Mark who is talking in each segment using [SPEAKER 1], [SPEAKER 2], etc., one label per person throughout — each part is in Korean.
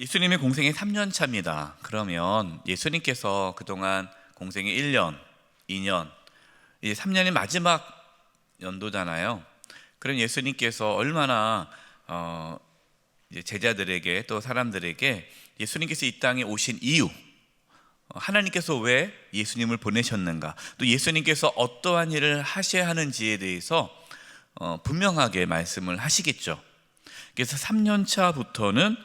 [SPEAKER 1] 예수님의 공생이 3년 차입니다. 그러면 예수님께서 그동안 공생이 1년, 2년, 이제 3년이 마지막 연도잖아요. 그럼 예수님께서 얼마나 이제 제자들에게 또 사람들에게 예수님께서 이 땅에 오신 이유, 하나님께서 왜 예수님을 보내셨는가, 또 예수님께서 어떠한 일을 하셔야 하는지에 대해서 분명하게 말씀을 하시겠죠. 그래서 3년 차부터는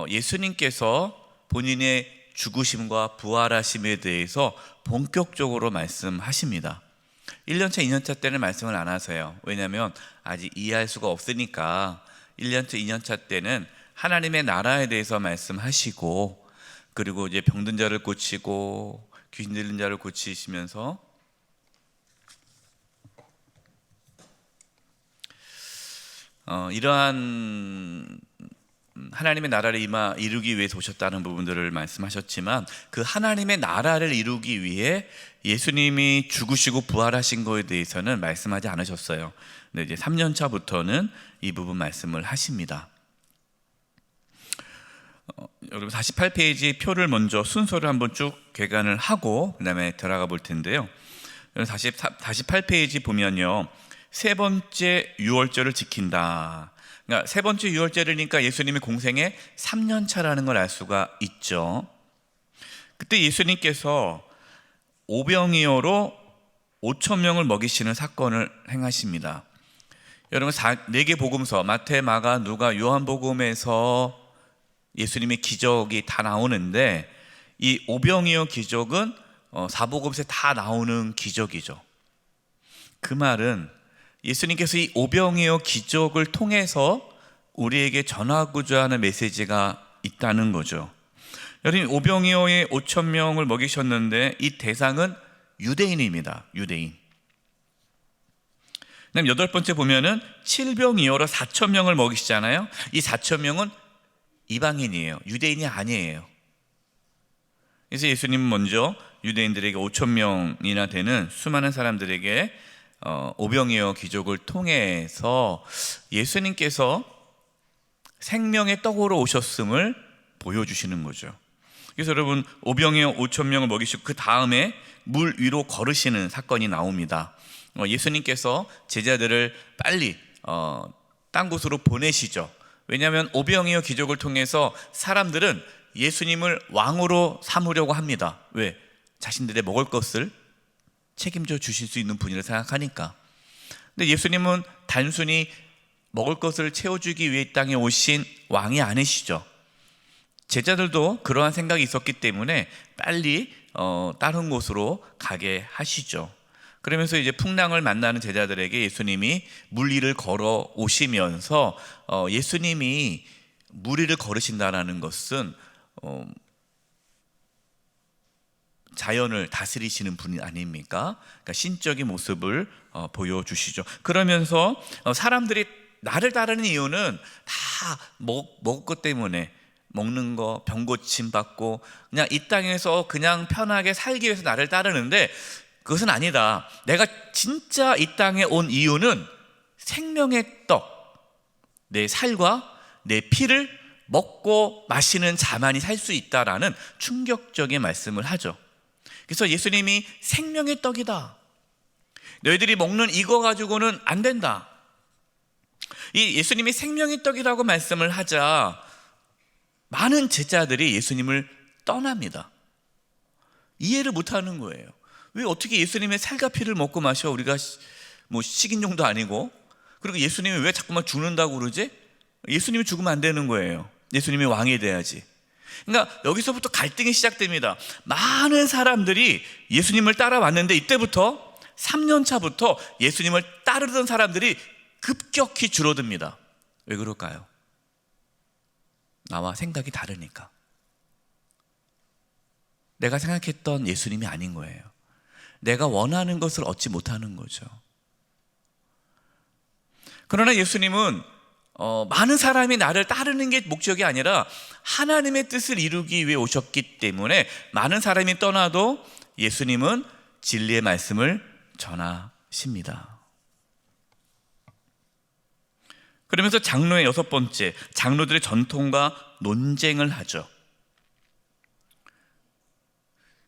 [SPEAKER 1] 예수님께서 본인의 죽으심과 부활하심에 대해서 본격적으로 말씀하십니다. 1년차, 2년차 때는 말씀을 안 하세요. 왜냐하면 아직 이해할 수가 없으니까 1년차, 2년차 때는 하나님의 나라에 대해서 말씀하시고, 그리고 이제 병든 자를 고치고 귀신 들린 자를 고치시면서 이러한 하나님의 나라를 이루기 위해서 오셨다는 부분들을 말씀하셨지만, 그 하나님의 나라를 이루기 위해 예수님이 죽으시고 부활하신 것에 대해서는 말씀하지 않으셨어요. 근데 이제 3년 차부터는 이 부분 말씀을 하십니다. 여러분 48페이지 표를 먼저 순서를 한번 쭉 개관을 하고 그 다음에 들어가 볼 텐데요. 48페이지 보면요, 세 번째 유월절을 지킨다. 그러니까 세 번째 유월절이니까 예수님의 공생의 3년 차라는 걸 알 수가 있죠. 그때 예수님께서 오병이어로 5천 명을 먹이시는 사건을 행하십니다. 여러분 4개 복음서 마태, 마가, 누가, 요한복음에서 예수님의 기적이 다 나오는데, 이 오병이어 기적은 사복음서에 다 나오는 기적이죠. 그 말은 예수님께서 이 오병이어 기적을 통해서 우리에게 전하고자 하는 메시지가 있다는 거죠. 여러분, 오병이어에 5천 명을 먹이셨는데 이 대상은 유대인입니다. 유대인. 그다음 8번째 보면은 7병이어로 4천 명을 먹이시잖아요. 이 4천 명은 이방인이에요. 유대인이 아니에요. 그래서 예수님은 먼저 유대인들에게 5천 명이나 되는 수많은 사람들에게 오병이어 기적을 통해서 예수님께서 생명의 떡으로 오셨음을 보여주시는 거죠. 그래서 여러분, 오병이어 5천 명을 먹이시고 그 다음에 물 위로 걸으시는 사건이 나옵니다. 예수님께서 제자들을 빨리 딴 곳으로 보내시죠. 왜냐하면 오병이어 기적을 통해서 사람들은 예수님을 왕으로 삼으려고 합니다. 왜? 자신들의 먹을 것을 책임져 주실 수 있는 분이라 생각하니까. 근데 예수님은 단순히 먹을 것을 채워주기 위해 이 땅에 오신 왕이 아니시죠. 제자들도 그러한 생각이 있었기 때문에 빨리 다른 곳으로 가게 하시죠. 그러면서 이제 풍랑을 만나는 제자들에게 예수님이 물 위를 걸어 오시면서 예수님이 물 위를 걸으신다라는 것은 자연을 다스리시는 분 아닙니까? 그러니까 신적인 모습을 보여주시죠. 그러면서 사람들이 나를 따르는 이유는 다 먹을 것 때문에, 먹는 거, 병 고침 받고 그냥 이 땅에서 그냥 편하게 살기 위해서 나를 따르는데, 그것은 아니다. 내가 진짜 이 땅에 온 이유는 생명의 떡, 내 살과 내 피를 먹고 마시는 자만이 살 수 있다라는 충격적인 말씀을 하죠. 그래서 예수님이 생명의 떡이다, 너희들이 먹는 이거 가지고는 안 된다. 이 예수님이 생명의 떡이라고 말씀을 하자 많은 제자들이 예수님을 떠납니다. 이해를 못하는 거예요. 왜 어떻게 예수님의 살과 피를 먹고 마셔? 우리가 뭐 식인종도 아니고. 그리고 예수님이 왜 자꾸만 죽는다고 그러지? 예수님이 죽으면 안 되는 거예요. 예수님이 왕이 돼야지. 그러니까 여기서부터 갈등이 시작됩니다. 많은 사람들이 예수님을 따라왔는데 이때부터 3년 차부터 예수님을 따르던 사람들이 급격히 줄어듭니다. 왜 그럴까요? 나와 생각이 다르니까. 내가 생각했던 예수님이 아닌 거예요. 내가 원하는 것을 얻지 못하는 거죠. 그러나 예수님은 많은 사람이 나를 따르는 게 목적이 아니라 하나님의 뜻을 이루기 위해 오셨기 때문에 많은 사람이 떠나도 예수님은 진리의 말씀을 전하십니다. 그러면서 장로의 6번째, 장로들의 전통과 논쟁을 하죠.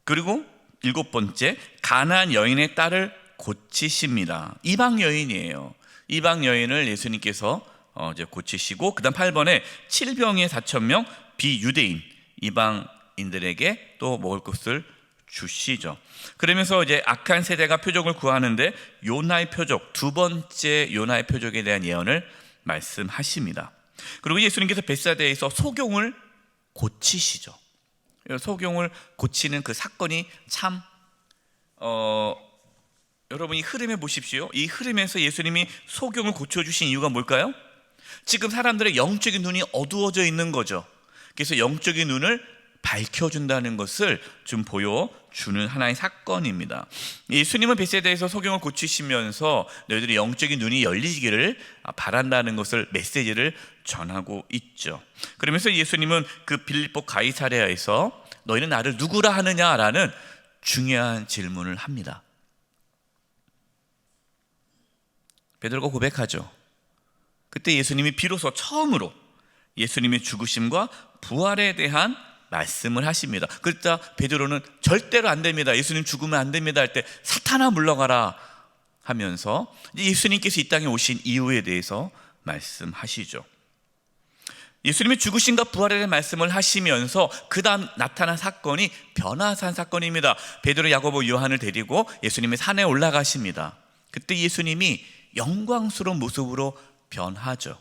[SPEAKER 1] 그리고 7번째, 가나안 여인의 딸을 고치십니다. 이방 여인이에요. 이방 여인을 예수님께서 이제 고치시고, 그다음 8번에 7병의 4,000명 비유대인 이방인들에게 또 먹을 것을 주시죠. 그러면서 이제 악한 세대가 표적을 구하는데 요나의 표적, 두 번째 요나의 표적에 대한 예언을 말씀하십니다. 그리고 예수님께서 벳사다에서 소경을 고치시죠. 소경을 고치는 그 사건이 참 여러분이 흐름에 보십시오. 이 흐름에서 예수님이 소경을 고쳐주신 이유가 뭘까요? 지금 사람들의 영적인 눈이 어두워져 있는 거죠. 그래서 영적인 눈을 밝혀준다는 것을 좀 보여주는 하나의 사건입니다. 예수님은 벳사다에서 소경을 고치시면서 너희들이 영적인 눈이 열리기를 바란다는 것을, 메시지를 전하고 있죠. 그러면서 예수님은 그 빌립보 가이사랴에서 너희는 나를 누구라 하느냐라는 중요한 질문을 합니다. 베드로가 고백하죠. 그때 예수님이 비로소 처음으로 예수님의 죽으심과 부활에 대한 말씀을 하십니다. 그러자 베드로는 절대로 안 됩니다, 예수님 죽으면 안 됩니다 할 때 사탄아 물러가라 하면서 예수님께서 이 땅에 오신 이유에 대해서 말씀하시죠. 예수님의 죽으심과 부활에 대한 말씀을 하시면서 그 다음 나타난 사건이 변화산 사건입니다. 베드로, 야고보, 요한을 데리고 예수님의 산에 올라가십니다. 그때 예수님이 영광스러운 모습으로 변하죠.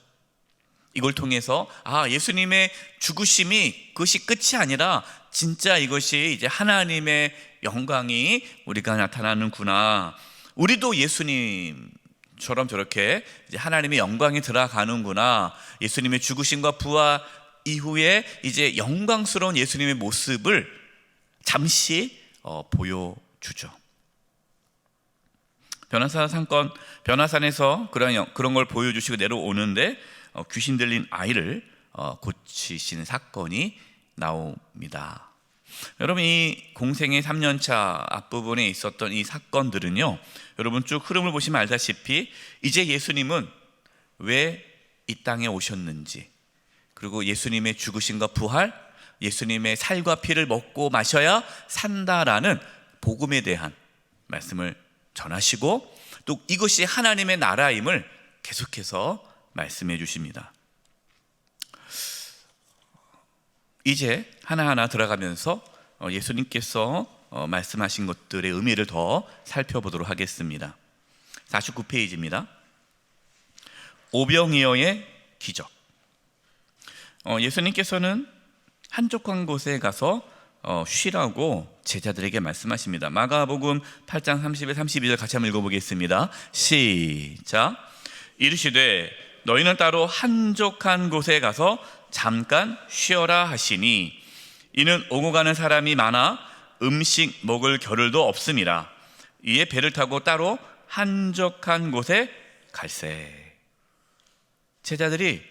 [SPEAKER 1] 이걸 통해서 예수님의 죽으심이 그것이 끝이 아니라 진짜 이것이 이제 하나님의 영광이 우리가 나타나는구나. 우리도 예수님처럼 저렇게 이제 하나님의 영광이 들어가는구나. 예수님의 죽으심과 부활 이후에 이제 영광스러운 예수님의 모습을 잠시 보여주죠. 변화산에서 그런 걸 보여주시고 내려오는데 귀신 들린 아이를 고치시는 사건이 나옵니다. 여러분, 이 공생의 3년차 앞부분에 있었던 이 사건들은요, 여러분 쭉 흐름을 보시면 알다시피 이제 예수님은 왜 이 땅에 오셨는지, 그리고 예수님의 죽으심과 부활, 예수님의 살과 피를 먹고 마셔야 산다라는 복음에 대한 말씀을 전하시고, 또 이것이 하나님의 나라임을 계속해서 말씀해 주십니다. 이제 하나하나 들어가면서 예수님께서 말씀하신 것들의 의미를 더 살펴보도록 하겠습니다. 49페이지입니다. 오병이어의 기적. 예수님께서는 한적한 곳에 가서 쉬라고 제자들에게 말씀하십니다. 마가복음 8장 30에 32절 같이 한번 읽어보겠습니다. 시작. 이르시되 너희는 따로 한적한 곳에 가서 잠깐 쉬어라 하시니, 이는 오고 가는 사람이 많아 음식 먹을 겨를도 없음이라. 이에 배를 타고 따로 한적한 곳에 갈세. 제자들이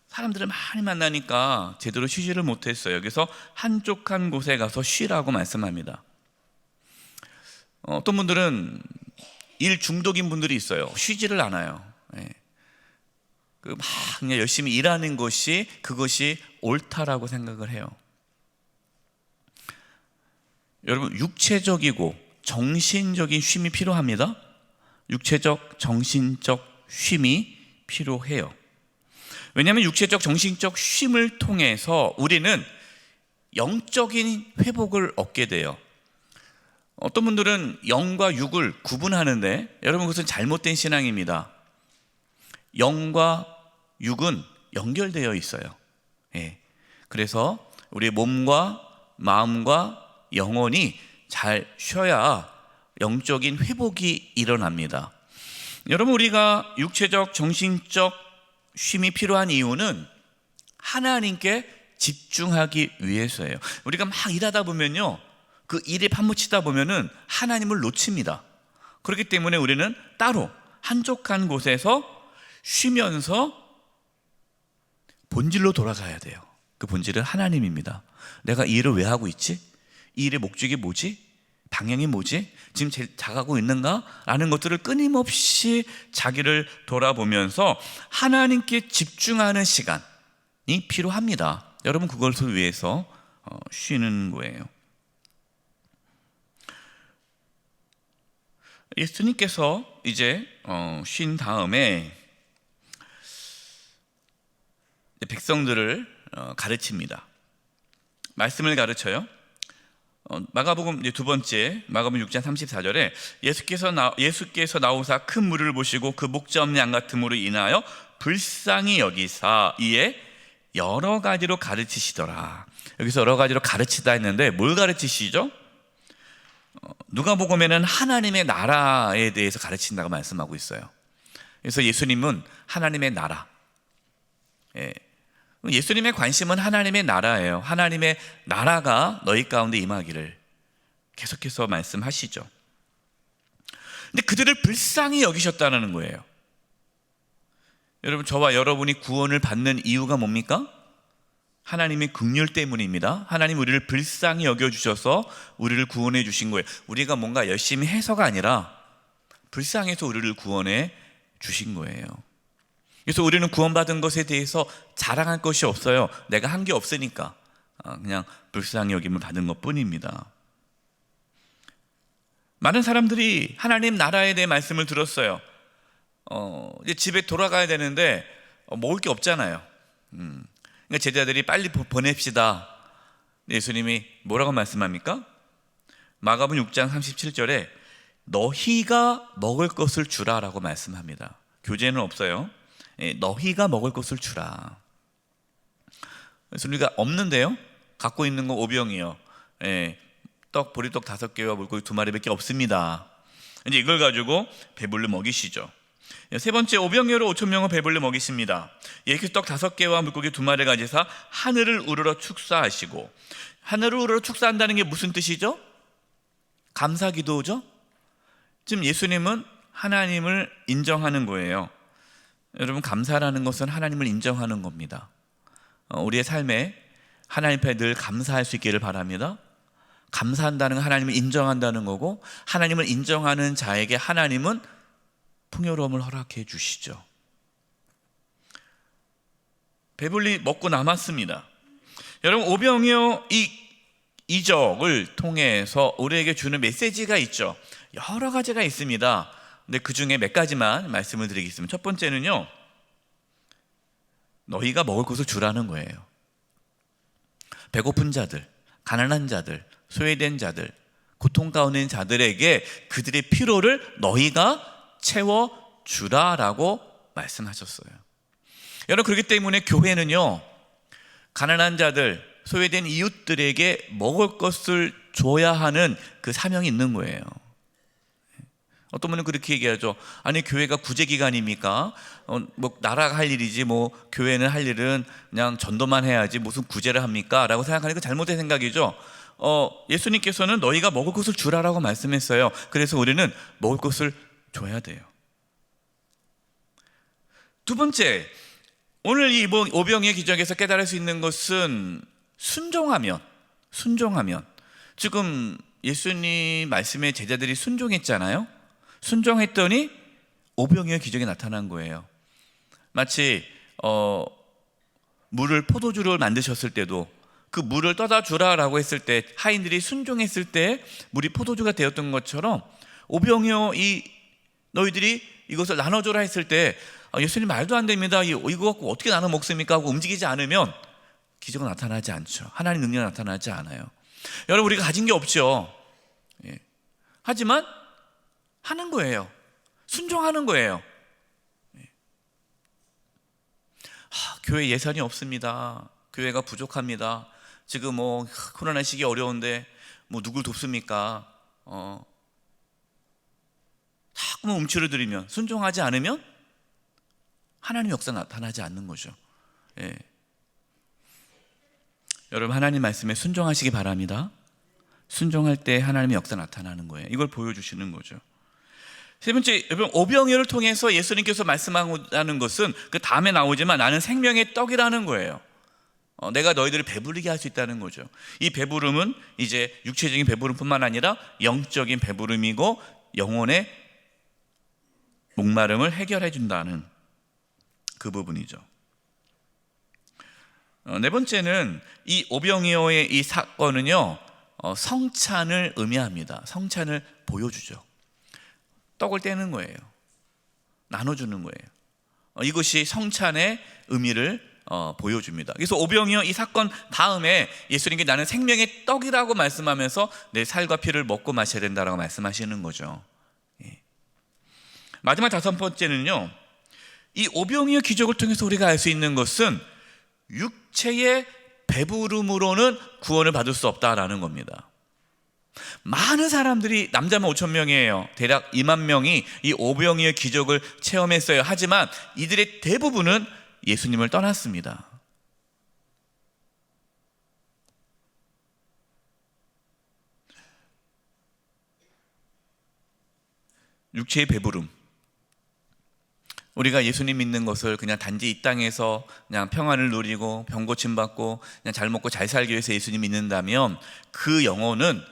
[SPEAKER 1] 사람들을 많이 만나니까 제대로 쉬지를 못했어요. 그래서 한적한 곳에 가서 쉬라고 말씀합니다. 어떤 분들은 일 중독인 분들이 있어요. 쉬지를 않아요. 막 그냥 열심히 일하는 것이, 그것이 옳다라고 생각을 해요. 여러분, 육체적이고 정신적인 쉼이 필요합니다. 육체적, 정신적 쉼이 필요해요. 왜냐하면 육체적, 정신적 쉼을 통해서 우리는 영적인 회복을 얻게 돼요. 어떤 분들은 영과 육을 구분하는데, 여러분 그것은 잘못된 신앙입니다. 영과 육은 연결되어 있어요. 그래서 우리 몸과 마음과 영혼이 잘 쉬어야 영적인 회복이 일어납니다. 여러분, 우리가 육체적, 정신적 쉼이 필요한 이유는 하나님께 집중하기 위해서예요. 우리가 막 일하다 보면요, 그 일에 파묻히다 보면은 하나님을 놓칩니다. 그렇기 때문에 우리는 따로 한적한 곳에서 쉬면서 본질로 돌아가야 돼요. 그 본질은 하나님입니다. 내가 이 일을 왜 하고 있지? 이 일의 목적이 뭐지? 방향이 뭐지? 지금 잘가고 있는가? 라는 것들을 끊임없이 자기를 돌아보면서 하나님께 집중하는 시간, 필요합니다. 여러분 그것을 위해서 쉬는 거예요. 예수님께서 이제 쉰 다음에 백성들을 가르칩니다. 말씀을 가르쳐요. 마가복음 두 번째 마가복음 6장 34절에 예수께서 나오사 큰 무리를 보시고 그 목자 없는 양 같음으로 인하여 불쌍히 여기사 이에 여러 가지로 가르치시더라. 여기서 여러 가지로 가르치다 했는데 뭘 가르치시죠? 누가복음에는 하나님의 나라에 대해서 가르친다고 말씀하고 있어요. 그래서 예수님은 하나님의 나라, 예수님의 관심은 하나님의 나라예요. 하나님의 나라가 너희 가운데 임하기를 계속해서 말씀하시죠. 근데 그들을 불쌍히 여기셨다는 거예요. 여러분, 저와 여러분이 구원을 받는 이유가 뭡니까? 하나님의 긍휼 때문입니다. 하나님 우리를 불쌍히 여겨주셔서 우리를 구원해 주신 거예요. 우리가 뭔가 열심히 해서가 아니라 불쌍해서 우리를 구원해 주신 거예요. 그래서 우리는 구원받은 것에 대해서 자랑할 것이 없어요. 내가 한 게 없으니까 그냥 불쌍히 여김을 받은 것뿐입니다. 많은 사람들이 하나님 나라에 대해 말씀을 들었어요. 이제 집에 돌아가야 되는데 먹을 게 없잖아요. 그러니까 제자들이 빨리 보냅시다. 예수님이 뭐라고 말씀합니까? 마가복음 6장 37절에 너희가 먹을 것을 주라라고 말씀합니다. 교재는 없어요. 너희가 먹을 것을 주라. 그래서 우리가 없는데요, 갖고 있는 건 5병이요. 보리떡 5개와 물고기 2마리밖에 없습니다. 이제 이걸 가지고 배불리 먹이시죠. 세 번째, 5병여로 5,000명을 배불리 먹이십니다. 예수께서 떡 5개와 물고기 2마리를 가지사 하늘을 우러러 축사하시고, 하늘을 우러러 축사한다는 게 무슨 뜻이죠? 감사 기도죠. 지금 예수님은 하나님을 인정하는 거예요. 여러분, 감사라는 것은 하나님을 인정하는 겁니다. 우리의 삶에 하나님 앞에 늘 감사할 수 있기를 바랍니다. 감사한다는 건 하나님을 인정한다는 거고, 하나님을 인정하는 자에게 하나님은 풍요로움을 허락해 주시죠. 배불리 먹고 남았습니다. 여러분, 오병이어 이 이적을 통해서 우리에게 주는 메시지가 있죠. 여러 가지가 있습니다. 근데 그 중에 몇 가지만 말씀을 드리겠습니다. 첫 번째는요, 너희가 먹을 것을 주라는 거예요. 배고픈 자들, 가난한 자들, 소외된 자들, 고통 가운데 있는 자들에게 그들의 필요를 너희가 채워주라라고 말씀하셨어요. 여러분, 그렇기 때문에 교회는요, 가난한 자들, 소외된 이웃들에게 먹을 것을 줘야 하는 그 사명이 있는 거예요. 어떤 분은 그렇게 얘기하죠. 아니, 교회가 구제기관입니까? 뭐 나라가 할 일이지 뭐 교회는 할 일은 그냥 전도만 해야지 무슨 구제를 합니까? 라고 생각하는 거 잘못된 생각이죠. 예수님께서는 너희가 먹을 것을 주라라고 말씀했어요. 그래서 우리는 먹을 것을 줘야 돼요. 두 번째, 오늘 이 오병이의 기적에서 깨달을 수 있는 것은 순종하면, 지금 예수님 말씀에 제자들이 순종했잖아요. 순종했더니 오병이의 기적이 나타난 거예요. 마치 물을 포도주를 만드셨을 때도 그 물을 떠다 주라라고 했을 때 하인들이 순종했을 때 물이 포도주가 되었던 것처럼, 오병이어 너희들이 이것을 나눠줘라 했을 때 예수님 말도 안 됩니다. 이거 갖고 어떻게 나눠 먹습니까? 하고 움직이지 않으면 기적은 나타나지 않죠. 하나님 능력이 나타나지 않아요. 여러분, 우리가 가진 게 없죠. 하지만 하는 거예요. 순종하는 거예요. 교회 예산이 없습니다. 교회가 부족합니다. 지금 코로나 시기 어려운데 누굴 돕습니까? 자꾸만 움츠러 들이면, 순종하지 않으면 하나님 역사 나타나지 않는 거죠. 여러분, 하나님 말씀에 순종하시기 바랍니다. 순종할 때 하나님의 역사 나타나는 거예요. 이걸 보여주시는 거죠. 세 번째, 여러분, 오병이어를 통해서 예수님께서 말씀하는 것은 그 다음에 나오지만 나는 생명의 떡이라는 거예요. 내가 너희들을 배부르게 할 수 있다는 거죠. 이 배부름은 이제 육체적인 배부름뿐만 아니라 영적인 배부름이고 영혼의 목마름을 해결해 준다는 그 부분이죠. 네 번째는 이 오병이어의 이 사건은요, 성찬을 의미합니다. 성찬을 보여주죠. 떡을 떼는 거예요. 나눠주는 거예요. 이것이 성찬의 의미를 보여줍니다. 그래서 오병이어 이 사건 다음에 예수님께 나는 생명의 떡이라고 말씀하면서 내 살과 피를 먹고 마셔야 된다라고 말씀하시는 거죠. 마지막 다섯 번째는요, 이 오병이어 기적을 통해서 우리가 알 수 있는 것은 육체의 배부름으로는 구원을 받을 수 없다라는 겁니다. 많은 사람들이, 남자만 5천 명이에요. 대략 2만 명이 이 오병이어 기적을 체험했어요. 하지만 이들의 대부분은 예수님을 떠났습니다. 육체의 배부름, 우리가 예수님 믿는 것을 그냥 단지 이 땅에서 그냥 평안을 누리고 병 고침 받고 그냥 잘 먹고 잘 살기 위해서 예수님 믿는다면 그 영혼은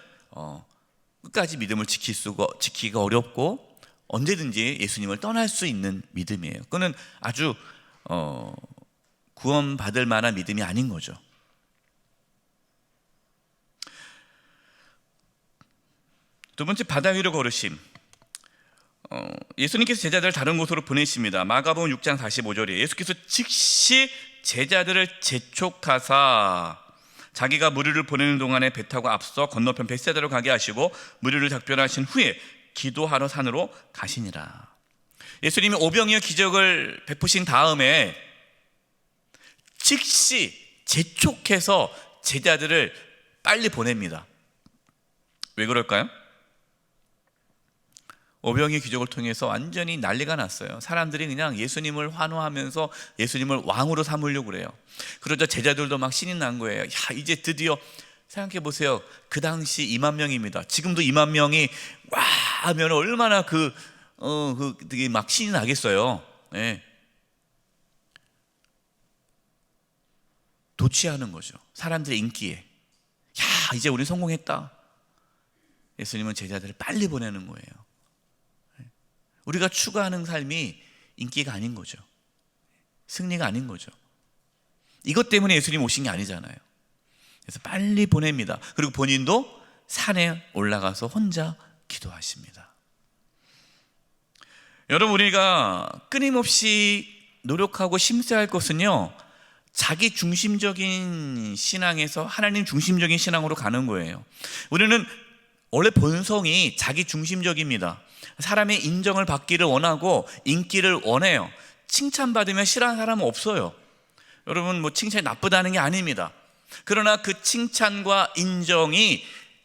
[SPEAKER 1] 끝까지 믿음을 지키기가 어렵고 언제든지 예수님을 떠날 수 있는 믿음이에요. 그거는 아주 구원받을 만한 믿음이 아닌 거죠. 두 번째, 바다 위로 걸으심. 예수님께서 제자들을 다른 곳으로 보내십니다. 마가복음 6장 45절에 예수께서 즉시 제자들을 재촉하사 자기가 무리를 보내는 동안에 배 타고 앞서 건너편 벳세다로 가게 하시고 무리를 작별하신 후에 기도하러 산으로 가시니라. 예수님이 오병이어 기적을 베푸신 다음에 즉시 재촉해서 제자들을 빨리 보냅니다. 왜 그럴까요? 오병이어 기적을 통해서 완전히 난리가 났어요. 사람들이 그냥 예수님을 환호하면서 예수님을 왕으로 삼으려고 그래요. 그러자 제자들도 막 신이 난 거예요. 야, 이제 드디어, 생각해 보세요. 그 당시 2만 명입니다. 지금도 2만 명이 와 하면 얼마나 되게 막 신이 나겠어요. 네. 도취하는 거죠. 사람들의 인기에. 야, 이제 우리 성공했다. 예수님은 제자들을 빨리 보내는 거예요. 우리가 추구하는 삶이 인기가 아닌 거죠. 승리가 아닌 거죠. 이것 때문에 예수님 오신 게 아니잖아요. 그래서 빨리 보냅니다. 그리고 본인도 산에 올라가서 혼자 기도하십니다. 여러분, 우리가 끊임없이 노력하고 심사할 것은요, 자기 중심적인 신앙에서 하나님 중심적인 신앙으로 가는 거예요. 우리는 원래 본성이 자기 중심적입니다. 사람의 인정을 받기를 원하고 인기를 원해요. 칭찬받으면 싫어하는 사람은 없어요. 여러분, 칭찬이 나쁘다는 게 아닙니다. 그러나 그 칭찬과 인정이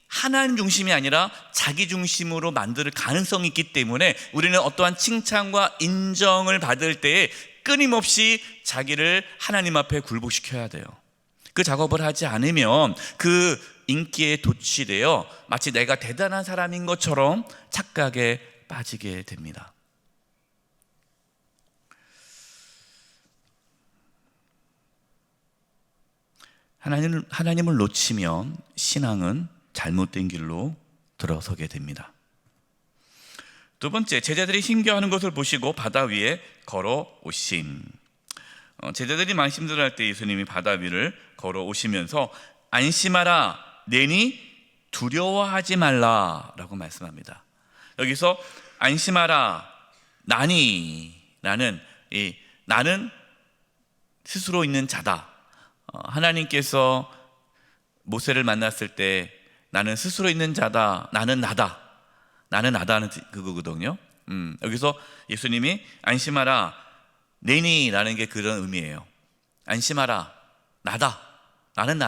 [SPEAKER 1] 하나님 중심이 아니라 자기 중심으로 만들 가능성이 있기 때문에 우리는 어떠한 칭찬과 인정을 받을 때에 끊임없이 자기를 하나님 앞에 굴복시켜야 돼요. 그 작업을 하지 않으면 그 인기에 도취되어 마치 내가 대단한 사람인 것처럼 착각에 빠지게 됩니다. 하나님을 놓치면 신앙은 잘못된 길로 들어서게 됩니다. 두 번째, 제자들이 힘겨워하는 것을 보시고 바다 위에 걸어오심. 제자들이 많이 힘들어할 때 예수님이 바다 위를 걸어오시면서 안심하라, 내니 두려워하지 말라라고 말씀합니다. 여기서 안심하라, 나는 스스로 있는 자다. 하나님께서 모세를 만났을 때 나는 스스로 있는 자다, 나는 나다는 그거거든요. 여기서 예수님이 안심하라, 내니라는 게 그런 의미예요. 안심하라, 나는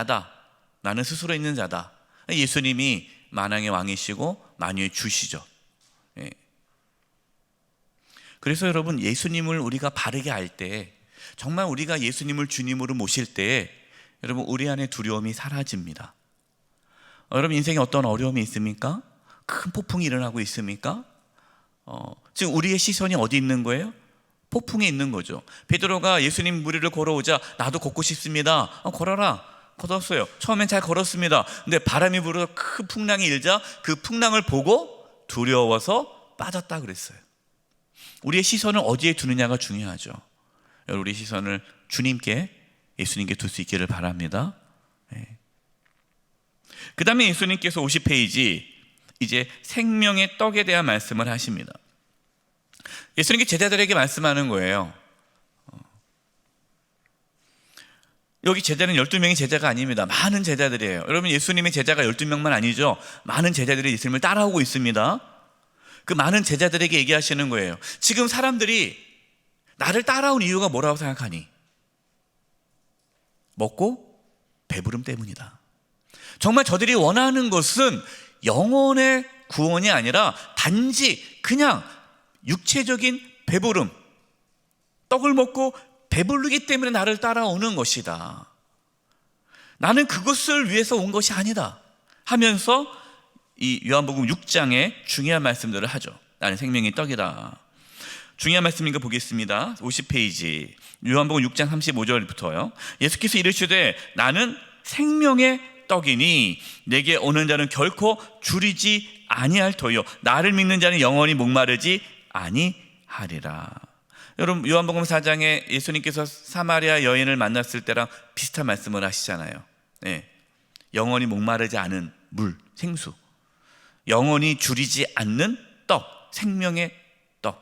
[SPEAKER 1] 스스로 있는 자다. 예수님이 만왕의 왕이시고 만유의 주시죠. 그래서 여러분, 예수님을 우리가 바르게 알 때, 정말 우리가 예수님을 주님으로 모실 때 여러분, 우리 안에 두려움이 사라집니다. 여러분, 인생에 어떤 어려움이 있습니까? 큰 폭풍이 일어나고 있습니까? 지금 우리의 시선이 어디 있는 거예요? 폭풍에 있는 거죠. 베드로가 예수님 무리를 걸어오자 나도 걷고 싶습니다. 걸어라. 걸었어요. 처음엔 잘 걸었습니다. 근데 바람이 불어 큰 풍랑이 일자 그 풍랑을 보고 두려워서 빠졌다 그랬어요. 우리의 시선을 어디에 두느냐가 중요하죠. 우리 시선을 주님께 예수님께 둘 수 있기를 바랍니다. 그 다음에 예수님께서 50페이지 이제 생명의 떡에 대한 말씀을 하십니다. 예수님께 제자들에게 말씀하는 거예요. 여기 제자는 12명의 제자가 아닙니다. 많은 제자들이에요. 여러분, 예수님의 제자가 12명만 아니죠. 많은 제자들이 예수님을 따라오고 있습니다. 그 많은 제자들에게 얘기하시는 거예요. 지금 사람들이 나를 따라온 이유가 뭐라고 생각하니? 먹고 배부름 때문이다. 정말 저들이 원하는 것은 영혼의 구원이 아니라 단지 그냥 육체적인 배부름, 떡을 먹고 배부르기 때문에 나를 따라오는 것이다. 나는 그것을 위해서 온 것이 아니다 하면서 이 요한복음 6장에 중요한 말씀들을 하죠. 나는 생명의 떡이다. 중요한 말씀인 거 보겠습니다. 50페이지 요한복음 6장 35절부터요. 예수께서 이르시되 나는 생명의 떡이니 내게 오는 자는 결코 줄이지 아니할 터요 나를 믿는 자는 영원히 목마르지 아니하리라. 여러분, 요한복음 4장에 예수님께서 사마리아 여인을 만났을 때랑 비슷한 말씀을 하시잖아요. 영원히 목마르지 않은 물, 생수, 영원히 줄이지 않는 떡, 생명의 떡.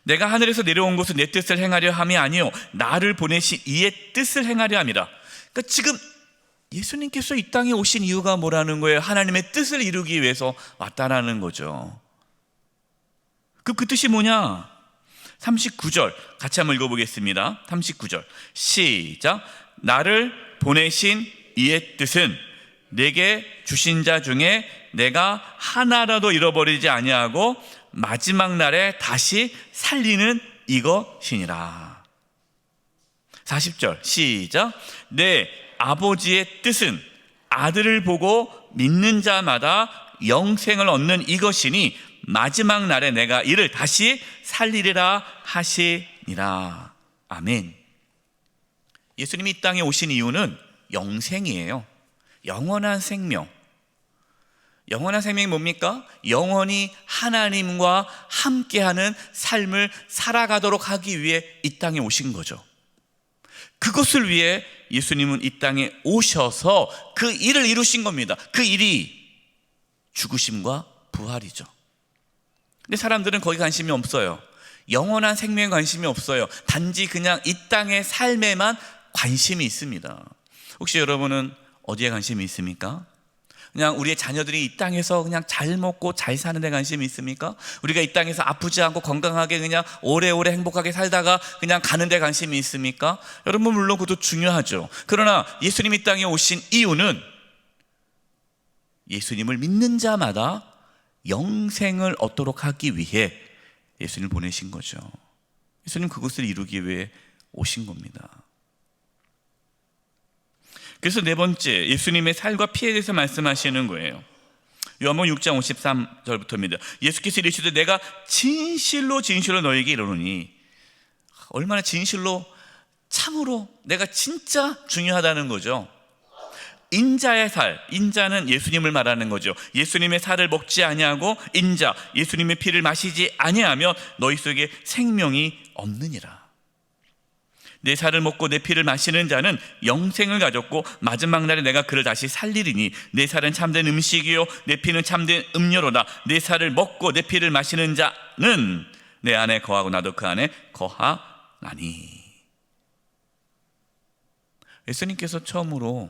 [SPEAKER 1] 내가 하늘에서 내려온 것은 내 뜻을 행하려 함이 아니요 나를 보내신 이의 뜻을 행하려 함이라. 그러니까 지금 예수님께서 이 땅에 오신 이유가 뭐라는 거예요? 하나님의 뜻을 이루기 위해서 왔다라는 거죠. 그 뜻이 뭐냐? 39절 같이 한번 읽어보겠습니다. 39절 시작. 나를 보내신 이의 뜻은 내게 주신 자 중에 내가 하나라도 잃어버리지 아니하고 마지막 날에 다시 살리는 이것이니라. 40절 시작. 내 아버지의 뜻은 아들을 보고 믿는 자마다 영생을 얻는 이것이니 마지막 날에 내가 이를 다시 살리리라 하시니라. 아멘. 예수님이 이 땅에 오신 이유는 영생이에요. 영원한 생명. 영원한 생명이 뭡니까? 영원히 하나님과 함께하는 삶을 살아가도록 하기 위해 이 땅에 오신 거죠. 그것을 위해 예수님은 이 땅에 오셔서 그 일을 이루신 겁니다. 그 일이 죽으심과 부활이죠. 근데 사람들은 거기 관심이 없어요. 영원한 생명에 관심이 없어요. 단지 그냥 이 땅의 삶에만 관심이 있습니다. 혹시 여러분은 어디에 관심이 있습니까? 그냥 우리의 자녀들이 이 땅에서 그냥 잘 먹고 잘 사는 데 관심이 있습니까? 우리가 이 땅에서 아프지 않고 건강하게 그냥 오래오래 행복하게 살다가 그냥 가는 데 관심이 있습니까? 여러분, 물론 그것도 중요하죠. 그러나 예수님이 이 땅에 오신 이유는 예수님을 믿는 자마다 영생을 얻도록 하기 위해 예수님을 보내신 거죠. 예수님 그것을 이루기 위해 오신 겁니다. 그래서 네 번째, 예수님의 살과 피에 대해서 말씀하시는 거예요. 요한복음 6장 53절부터입니다. 예수께서 이르시되 내가 진실로 진실로 너에게 이르노니. 얼마나 진실로, 참으로 내가 진짜 중요하다는 거죠. 인자의 살, 인자는 예수님을 말하는 거죠. 예수님의 살을 먹지 아니하고 인자, 예수님의 피를 마시지 아니하면 너희 속에 생명이 없느니라. 내 살을 먹고 내 피를 마시는 자는 영생을 가졌고 마지막 날에 내가 그를 다시 살리리니 내 살은 참된 음식이요 내 피는 참된 음료로다. 내 살을 먹고 내 피를 마시는 자는 내 안에 거하고 나도 그 안에 거하나니. 예수님께서 처음으로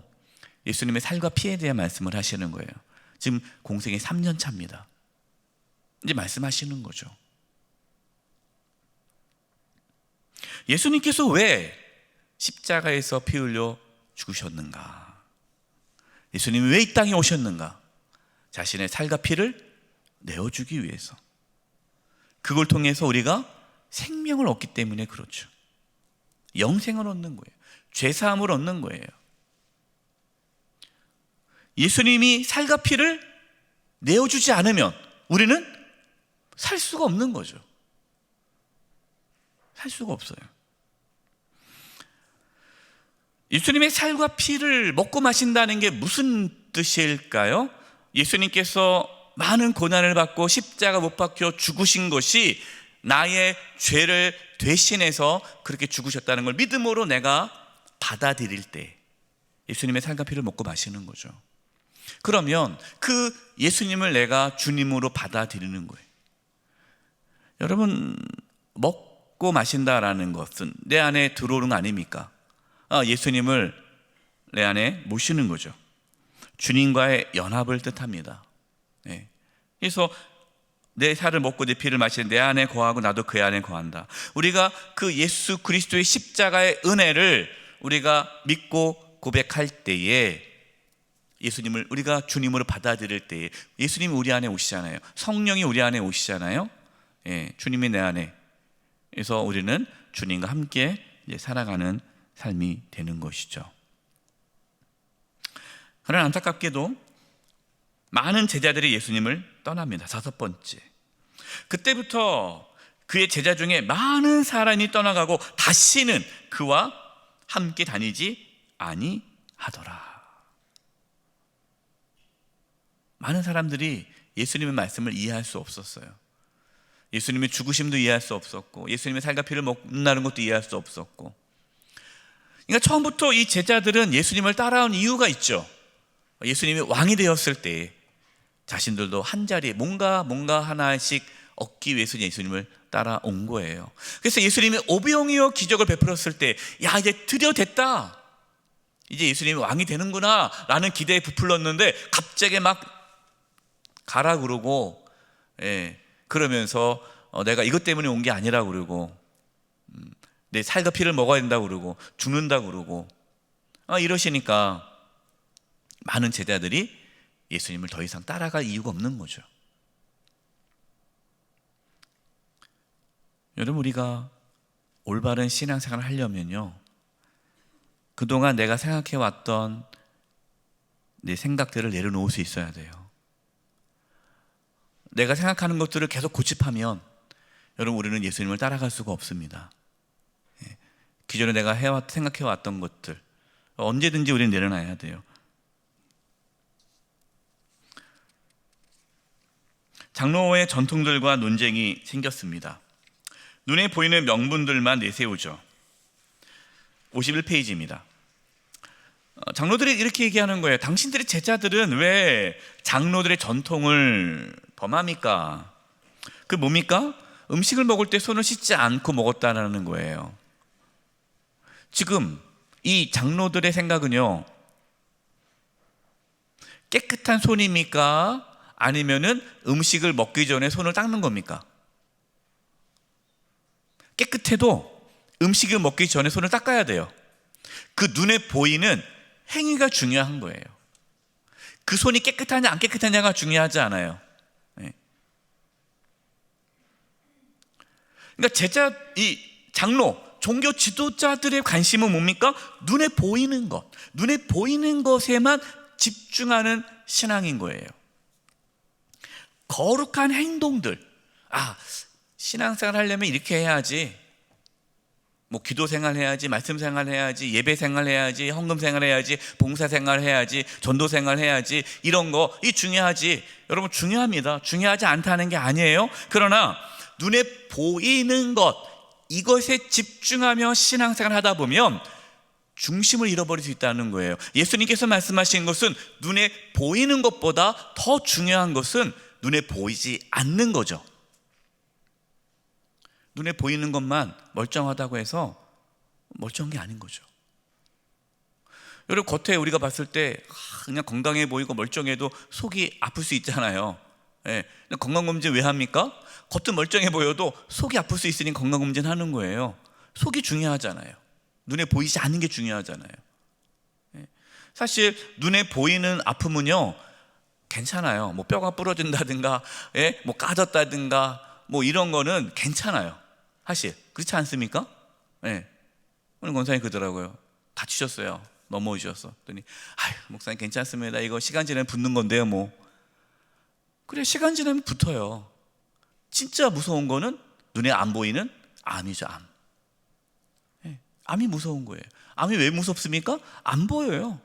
[SPEAKER 1] 예수님의 살과 피에 대한 말씀을 하시는 거예요. 지금 공생이 3년 차입니다. 이제 말씀하시는 거죠. 예수님께서 왜 십자가에서 피 흘려 죽으셨는가? 예수님이 왜 이 땅에 오셨는가? 자신의 살과 피를 내어주기 위해서. 그걸 통해서 우리가 생명을 얻기 때문에 그렇죠. 영생을 얻는 거예요. 죄사함을 얻는 거예요. 예수님이 살과 피를 내어주지 않으면 우리는 살 수가 없는 거죠. 살 수가 없어요. 예수님의 살과 피를 먹고 마신다는 게 무슨 뜻일까요? 예수님께서 많은 고난을 받고 십자가 못 박혀 죽으신 것이 나의 죄를 대신해서 그렇게 죽으셨다는 걸 믿음으로 내가 받아들일 때 예수님의 살과 피를 먹고 마시는 거죠. 그러면 그 예수님을 내가 주님으로 받아들이는 거예요. 여러분, 먹고 마신다라는 것은 내 안에 들어오는 거 아닙니까? 예수님을 내 안에 모시는 거죠. 주님과의 연합을 뜻합니다. 네. 그래서 내 살을 먹고 내 피를 마시는 내 안에 거하고 나도 그 안에 거한다. 우리가 그 예수 그리스도의 십자가의 은혜를 우리가 믿고 고백할 때에 예수님을 우리가 주님으로 받아들일 때에 예수님이 우리 안에 오시잖아요. 성령이 우리 안에 오시잖아요. 예, 주님이 내 안에. 그래서 우리는 주님과 함께 이제 살아가는 삶이 되는 것이죠. 그러나 안타깝게도 많은 제자들이 예수님을 떠납니다. 5번째, 그때부터 그의 제자 중에 많은 사람이 떠나가고 다시는 그와 함께 다니지 아니하더라. 많은 사람들이 예수님의 말씀을 이해할 수 없었어요. 예수님의 죽으심도 이해할 수 없었고, 예수님의 살과 피를 먹는다는 것도 이해할 수 없었고. 그러니까 처음부터 이 제자들은 예수님을 따라온 이유가 있죠. 예수님이 왕이 되었을 때 자신들도 한 자리에 뭔가 하나씩 얻기 위해서 예수님을 따라온 거예요. 그래서 예수님이 오병이어 기적을 베풀었을 때, 야, 이제 드디어 됐다, 이제 예수님이 왕이 되는구나 라는 기대에 부풀렀는데 갑자기 막 가라 그러고, 그러면서 내가 이것 때문에 온 게 아니라 그러고, 내 살과 피를 먹어야 된다 그러고, 죽는다 그러고, 이러시니까 많은 제자들이 예수님을 더 이상 따라갈 이유가 없는 거죠. 여러분, 우리가 올바른 신앙생활을 하려면요, 그동안 내가 생각해왔던 내 생각들을 내려놓을 수 있어야 돼요. 내가 생각하는 것들을 계속 고집하면 여러분, 우리는 예수님을 따라갈 수가 없습니다. 기존에 내가 생각해왔던 것들 언제든지 우리는 내려놔야 돼요. 장로의 전통들과 논쟁이 생겼습니다. 눈에 보이는 명분들만 내세우죠. 51페이지입니다. 장로들이 이렇게 얘기하는 거예요. 당신들의 제자들은 왜 장로들의 전통을 범합니까? 그 뭡니까? 음식을 먹을 때 손을 씻지 않고 먹었다는 거예요. 지금 이 장로들의 생각은요, 깨끗한 손입니까? 아니면은 음식을 먹기 전에 손을 닦는 겁니까? 깨끗해도 음식을 먹기 전에 손을 닦아야 돼요. 그 눈에 보이는 행위가 중요한 거예요. 그 손이 깨끗하냐 안 깨끗하냐가 중요하지 않아요. 그러니까 이 장로, 종교 지도자들의 관심은 뭡니까? 눈에 보이는 것, 눈에 보이는 것에만 집중하는 신앙인 거예요. 거룩한 행동들, 신앙생활 하려면 이렇게 해야지, 뭐 기도생활 해야지, 말씀생활 해야지, 예배생활 해야지, 헌금생활 해야지, 봉사생활 해야지, 전도생활 해야지, 이런 거 이 중요하지. 여러분, 중요합니다. 중요하지 않다는 게 아니에요. 그러나 눈에 보이는 것, 이것에 집중하며 신앙생활 하다 보면 중심을 잃어버릴 수 있다는 거예요. 예수님께서 말씀하신 것은 눈에 보이는 것보다 더 중요한 것은 눈에 보이지 않는 거죠. 눈에 보이는 것만 멀쩡하다고 해서 멀쩡한 게 아닌 거죠. 여러분, 겉에 우리가 봤을 때 그냥 건강해 보이고 멀쩡해도 속이 아플 수 있잖아요. 건강검진 왜 합니까? 겉은 멀쩡해 보여도 속이 아플 수 있으니 건강검진 하는 거예요. 속이 중요하잖아요. 눈에 보이지 않는 게 중요하잖아요. 사실 눈에 보이는 아픔은요, 괜찮아요. 뭐 뼈가 부러진다든가, 뭐 까졌다든가, 뭐 이런 거는 괜찮아요. 사실 그렇지 않습니까? 오늘 권사님 그러더라고요. 다치셨어요. 넘어지셨어. 그랬더니 목사님 괜찮습니다. 이거 시간 지나면 붓는 건데요. 뭐 그래, 시간 지나면 붙어요. 진짜 무서운 거는 눈에 안 보이는 암이죠. 암. 암이 무서운 거예요. 암이 왜 무섭습니까? 안 보여요.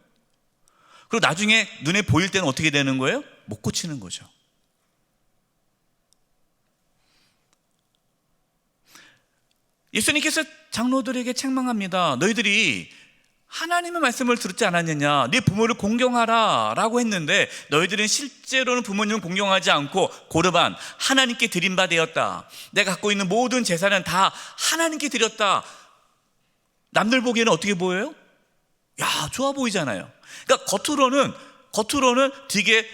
[SPEAKER 1] 그리고 나중에 눈에 보일 때는 어떻게 되는 거예요? 못 고치는 거죠. 예수님께서 장로들에게 책망합니다. 너희들이 하나님의 말씀을 들었지 않았느냐? 네 부모를 공경하라 라고 했는데 너희들은 실제로는 부모님을 공경하지 않고 고르반 하나님께 드린 바 되었다. 내가 갖고 있는 모든 재산은 다 하나님께 드렸다. 남들 보기에는 어떻게 보여요? 야, 좋아 보이잖아요. 그러니까 겉으로는 되게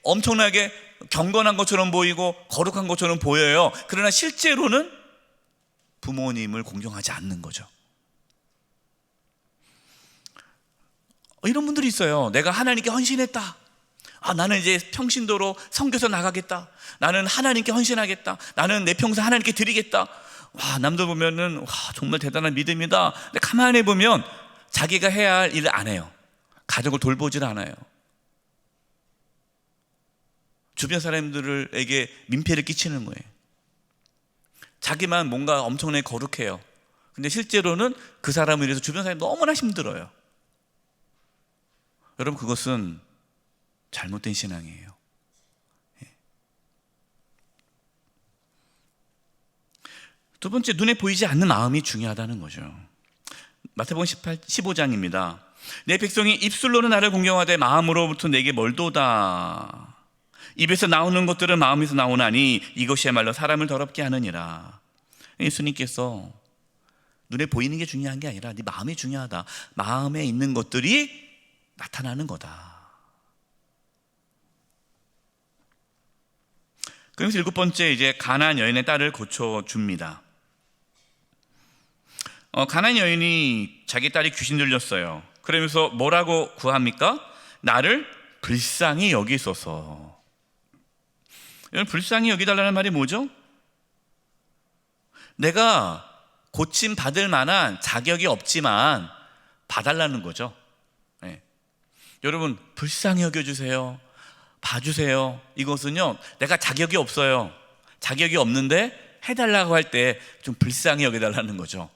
[SPEAKER 1] 엄청나게 경건한 것처럼 보이고 거룩한 것처럼 보여요. 그러나 실제로는 부모님을 공경하지 않는 거죠. 이런 분들이 있어요. 내가 하나님께 헌신했다. 나는 이제 평신도로 선교사 나가겠다. 나는 하나님께 헌신하겠다. 나는 내 평생 하나님께 드리겠다. 남들 보면은 정말 대단한 믿음이다. 근데 가만히 보면 자기가 해야 할 일을 안 해요. 가족을 돌보질 않아요. 주변 사람들에게 민폐를 끼치는 거예요. 자기만 뭔가 엄청나게 거룩해요. 근데 실제로는 그 사람을 위해서 주변 사람이 너무나 힘들어요. 여러분, 그것은 잘못된 신앙이에요. 두 번째, 눈에 보이지 않는 마음이 중요하다는 거죠. 마태복음 15장입니다. 내 백성이 입술로는 나를 공경하되 마음으로부터 내게 멀도다. 입에서 나오는 것들은 마음에서 나오나니 이것이야말로 사람을 더럽게 하느니라. 예수님께서 눈에 보이는 게 중요한 게 아니라 네 마음이 중요하다. 마음에 있는 것들이 나타나는 거다. 그래서 7번째, 이제 가나안 여인의 딸을 고쳐줍니다. 가나안 여인이 자기 딸이 귀신 들렸어요. 그러면서 뭐라고 구합니까? 나를 불쌍히 여기소서. 여러분, 불쌍히 여기달라는 말이 뭐죠? 내가 고침 받을 만한 자격이 없지만 봐달라는 거죠. 여러분, 불쌍히 여겨주세요. 봐주세요. 이것은요, 내가 자격이 없어요. 자격이 없는데 해달라고 할 때 좀 불쌍히 여겨달라는 거죠.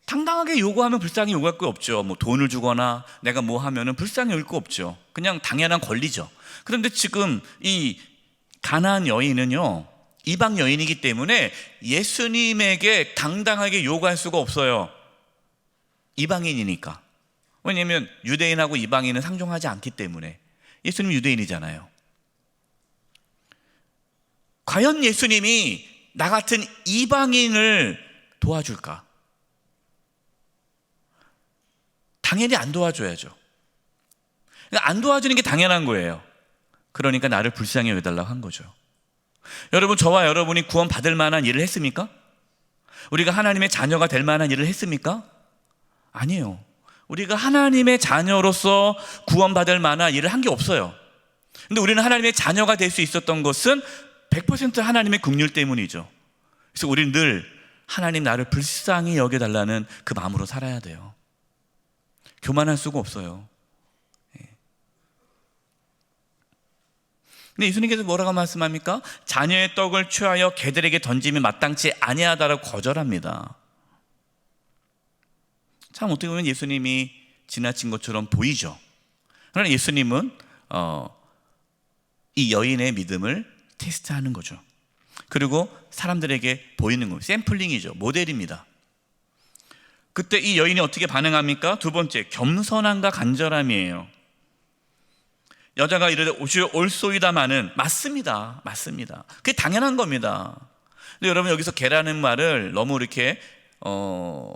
[SPEAKER 1] 당당하게 요구하면 불쌍히 요구할 거 없죠. 뭐 돈을 주거나 내가 뭐 하면은 불쌍히 여길 거 없죠. 그냥 당연한 권리죠. 그런데 지금 이 가나안 여인은요, 이방 여인이기 때문에 예수님에게 당당하게 요구할 수가 없어요. 이방인이니까. 왜냐하면 유대인하고 이방인은 상종하지 않기 때문에. 예수님 유대인이잖아요. 과연 예수님이 나 같은 이방인을 도와줄까? 당연히 안 도와줘야죠. 그러니까 안 도와주는 게 당연한 거예요. 그러니까 나를 불쌍히 여겨달라고 한 거죠. 여러분, 저와 여러분이 구원 받을 만한 일을 했습니까? 우리가 하나님의 자녀가 될 만한 일을 했습니까? 아니에요. 우리가 하나님의 자녀로서 구원받을 만한 일을 한 게 없어요. 근데 우리는 하나님의 자녀가 될 수 있었던 것은 100% 하나님의 긍휼 때문이죠. 그래서 우리는 늘 하나님 나를 불쌍히 여겨달라는 그 마음으로 살아야 돼요. 교만할 수가 없어요. 근데 예수님께서 뭐라고 말씀합니까? 자녀의 떡을 취하여 개들에게 던짐이 마땅치 아니하다라고 거절합니다. 참 어떻게 보면 예수님이 지나친 것처럼 보이죠. 그러나 예수님은 이 여인의 믿음을 테스트하는 거죠. 그리고 사람들에게 보이는 거예요. 샘플링이죠. 모델입니다. 그때 이 여인이 어떻게 반응합니까? 두 번째, 겸손함과 간절함이에요. 여자가 이르되 올소이다마는 맞습니다. 그게 당연한 겁니다. 근데 여러분, 여기서 개라는 말을 너무 이렇게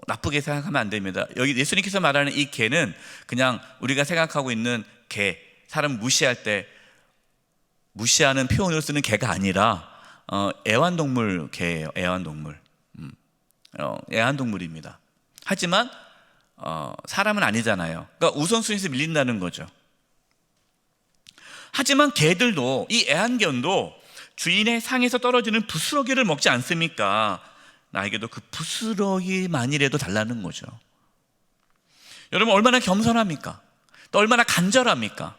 [SPEAKER 1] 나쁘게 생각하면 안 됩니다. 여기 예수님께서 말하는 이 개는 그냥 우리가 생각하고 있는 개, 사람 무시할 때 무시하는 표현으로 쓰는 개가 아니라 애완동물 개예요. 애완동물. 애완동물입니다. 하지만 사람은 아니잖아요. 그러니까 우선순위에서 밀린다는 거죠. 하지만 개들도, 이 애완견도 주인의 상에서 떨어지는 부스러기를 먹지 않습니까? 나에게도 그 부스러기만이라도 달라는 거죠. 여러분, 얼마나 겸손합니까? 또 얼마나 간절합니까?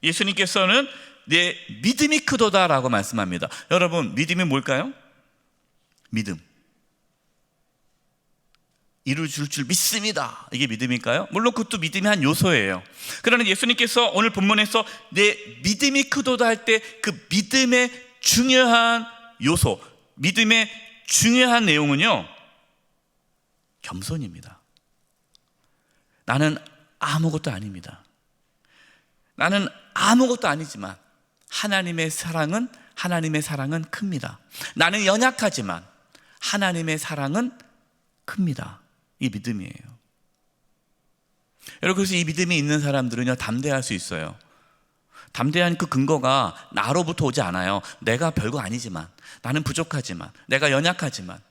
[SPEAKER 1] 예수님께서는 내 믿음이 크도다라고 말씀합니다. 여러분, 믿음이 뭘까요? 믿음. 이루어질 줄 믿습니다. 이게 믿음일까요? 물론 그것도 믿음의 한 요소예요. 그러나 예수님께서 오늘 본문에서 내 믿음이 크도다 할 때 그 믿음의 중요한 요소, 믿음의 중요한 내용은요, 겸손입니다. 나는 아무것도 아닙니다. 나는 아무것도 아니지만 하나님의 사랑은 큽니다. 나는 연약하지만 하나님의 사랑은 큽니다. 이 믿음이에요. 여러분, 그래서 이 믿음이 있는 사람들은요, 담대할 수 있어요. 담대한 그 근거가 나로부터 오지 않아요. 내가 별거 아니지만, 나는 부족하지만, 내가 연약하지만,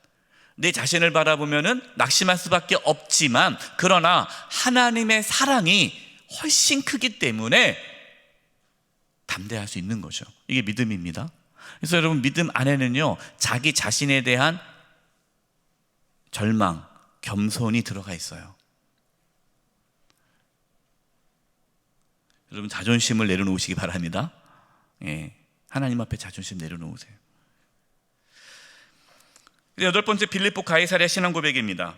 [SPEAKER 1] 내 자신을 바라보면은 낙심할 수밖에 없지만, 그러나 하나님의 사랑이 훨씬 크기 때문에 담대할 수 있는 거죠. 이게 믿음입니다. 그래서 여러분, 믿음 안에는요, 자기 자신에 대한 절망, 겸손이 들어가 있어요. 여러분, 자존심을 내려놓으시기 바랍니다. 예, 하나님 앞에 자존심 내려놓으세요. 8번째, 빌립보 가이사랴 신앙 고백입니다.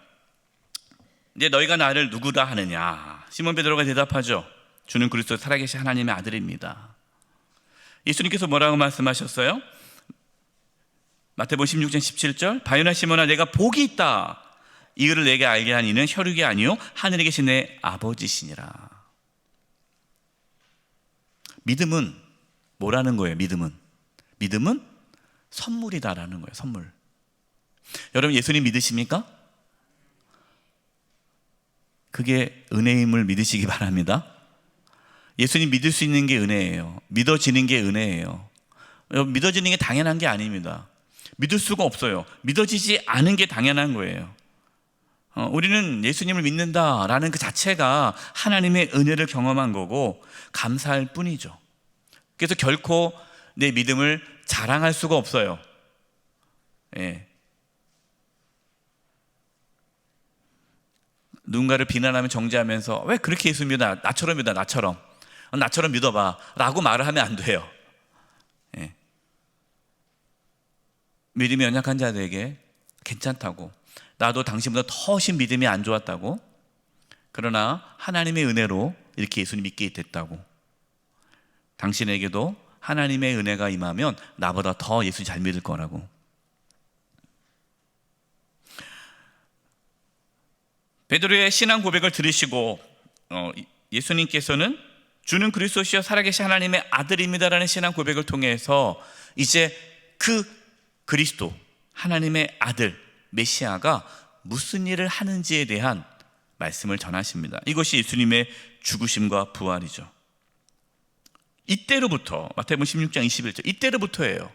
[SPEAKER 1] 이제 너희가 나를 누구다 하느냐? 시몬 베드로가 대답하죠. 주는 그리스도 살아계신 하나님의 아들입니다. 예수님께서 뭐라고 말씀하셨어요? 마태복음 16장 17절, 바요나 시몬아, 내가 복이 있다. 이거를 내게 알게 한 이는 혈육이 아니요 하늘에 계신 내 아버지시니라. 믿음은 뭐라는 거예요? 믿음은 선물이다라는 거예요. 선물. 여러분, 예수님 믿으십니까? 그게 은혜임을 믿으시기 바랍니다. 예수님 믿을 수 있는 게 은혜예요. 믿어지는 게 은혜예요. 여러분, 믿어지는 게 당연한 게 아닙니다. 믿을 수가 없어요. 믿어지지 않은 게 당연한 거예요. 우리는 예수님을 믿는다라는 그 자체가 하나님의 은혜를 경험한 거고 감사할 뿐이죠. 그래서 결코 내 믿음을 자랑할 수가 없어요. 예. 누군가를 비난하면 정죄하면서 왜 그렇게 예수 믿어? 나처럼 믿어, 나처럼 믿어봐 라고 말을 하면 안 돼요. 예. 믿음이 연약한 자들에게 괜찮다고, 나도 당신보다 훨씬 믿음이 안 좋았다고, 그러나 하나님의 은혜로 이렇게 예수님 믿게 됐다고, 당신에게도 하나님의 은혜가 임하면 나보다 더 예수 잘 믿을 거라고. 베드로의 신앙 고백을 들으시고 예수님께서는 주는 그리스도시여 살아계신 하나님의 아들입니다라는 신앙 고백을 통해서 이제 그 그리스도, 하나님의 아들 메시아가 무슨 일을 하는지에 대한 말씀을 전하십니다. 이것이 예수님의 죽으심과 부활이죠. 이때로부터, 마태복음 16장 21절, 이때로부터예요.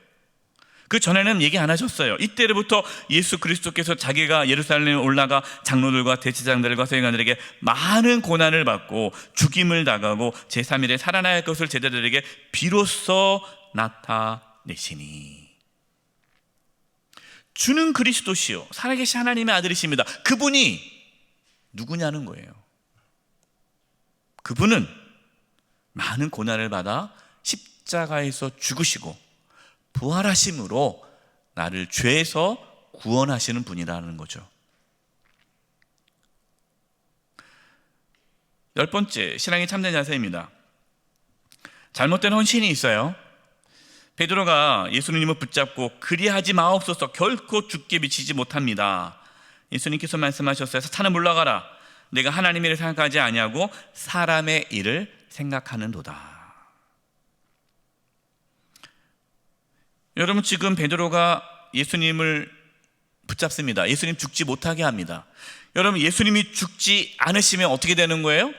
[SPEAKER 1] 그 전에는 얘기 안 하셨어요. 이때로부터 예수 그리스도께서 자기가 예루살렘에 올라가 장로들과 대제사장들과 서기관들에게 많은 고난을 받고 죽임을 당하고 제3일에 살아나야 할 것을 제자들에게 비로소 나타내시니, 주는 그리스도시요 살아계신 하나님의 아들이십니다. 그분이 누구냐는 거예요. 그분은 많은 고난을 받아 십자가에서 죽으시고 부활하심으로 나를 죄에서 구원하시는 분이라는 거죠. 10번째, 신앙의 참된 자세입니다. 잘못된 헌신이 있어요. 베드로가 예수님을 붙잡고 그리하지 마옵소서, 결코 죽게 미치지 못합니다. 예수님께서 말씀하셨어요. 사탄아 물러가라. 내가 하나님의 일을 생각하지 아니하고 사람의 일을 생각하는도다. 여러분, 지금 베드로가 예수님을 붙잡습니다. 예수님 죽지 못하게 합니다. 여러분, 예수님이 죽지 않으시면 어떻게 되는 거예요?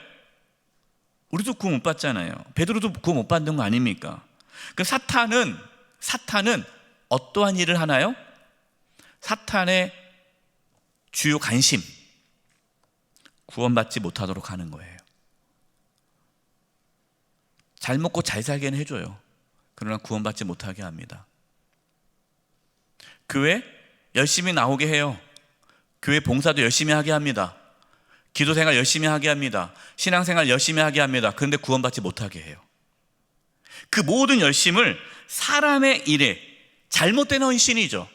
[SPEAKER 1] 우리도 구원 못 받잖아요. 베드로도 구원 못 받는 거 아닙니까? 그 사탄은 어떠한 일을 하나요? 사탄의 주요 관심, 구원받지 못하도록 하는 거예요. 잘 먹고 잘 살게는 해줘요. 그러나 구원받지 못하게 합니다. 교회 열심히 나오게 해요. 교회 봉사도 열심히 하게 합니다. 기도생활 열심히 하게 합니다. 신앙생활 열심히 하게 합니다. 그런데 구원받지 못하게 해요. 그 모든 열심을 사람의 일에, 잘못된 헌신이죠.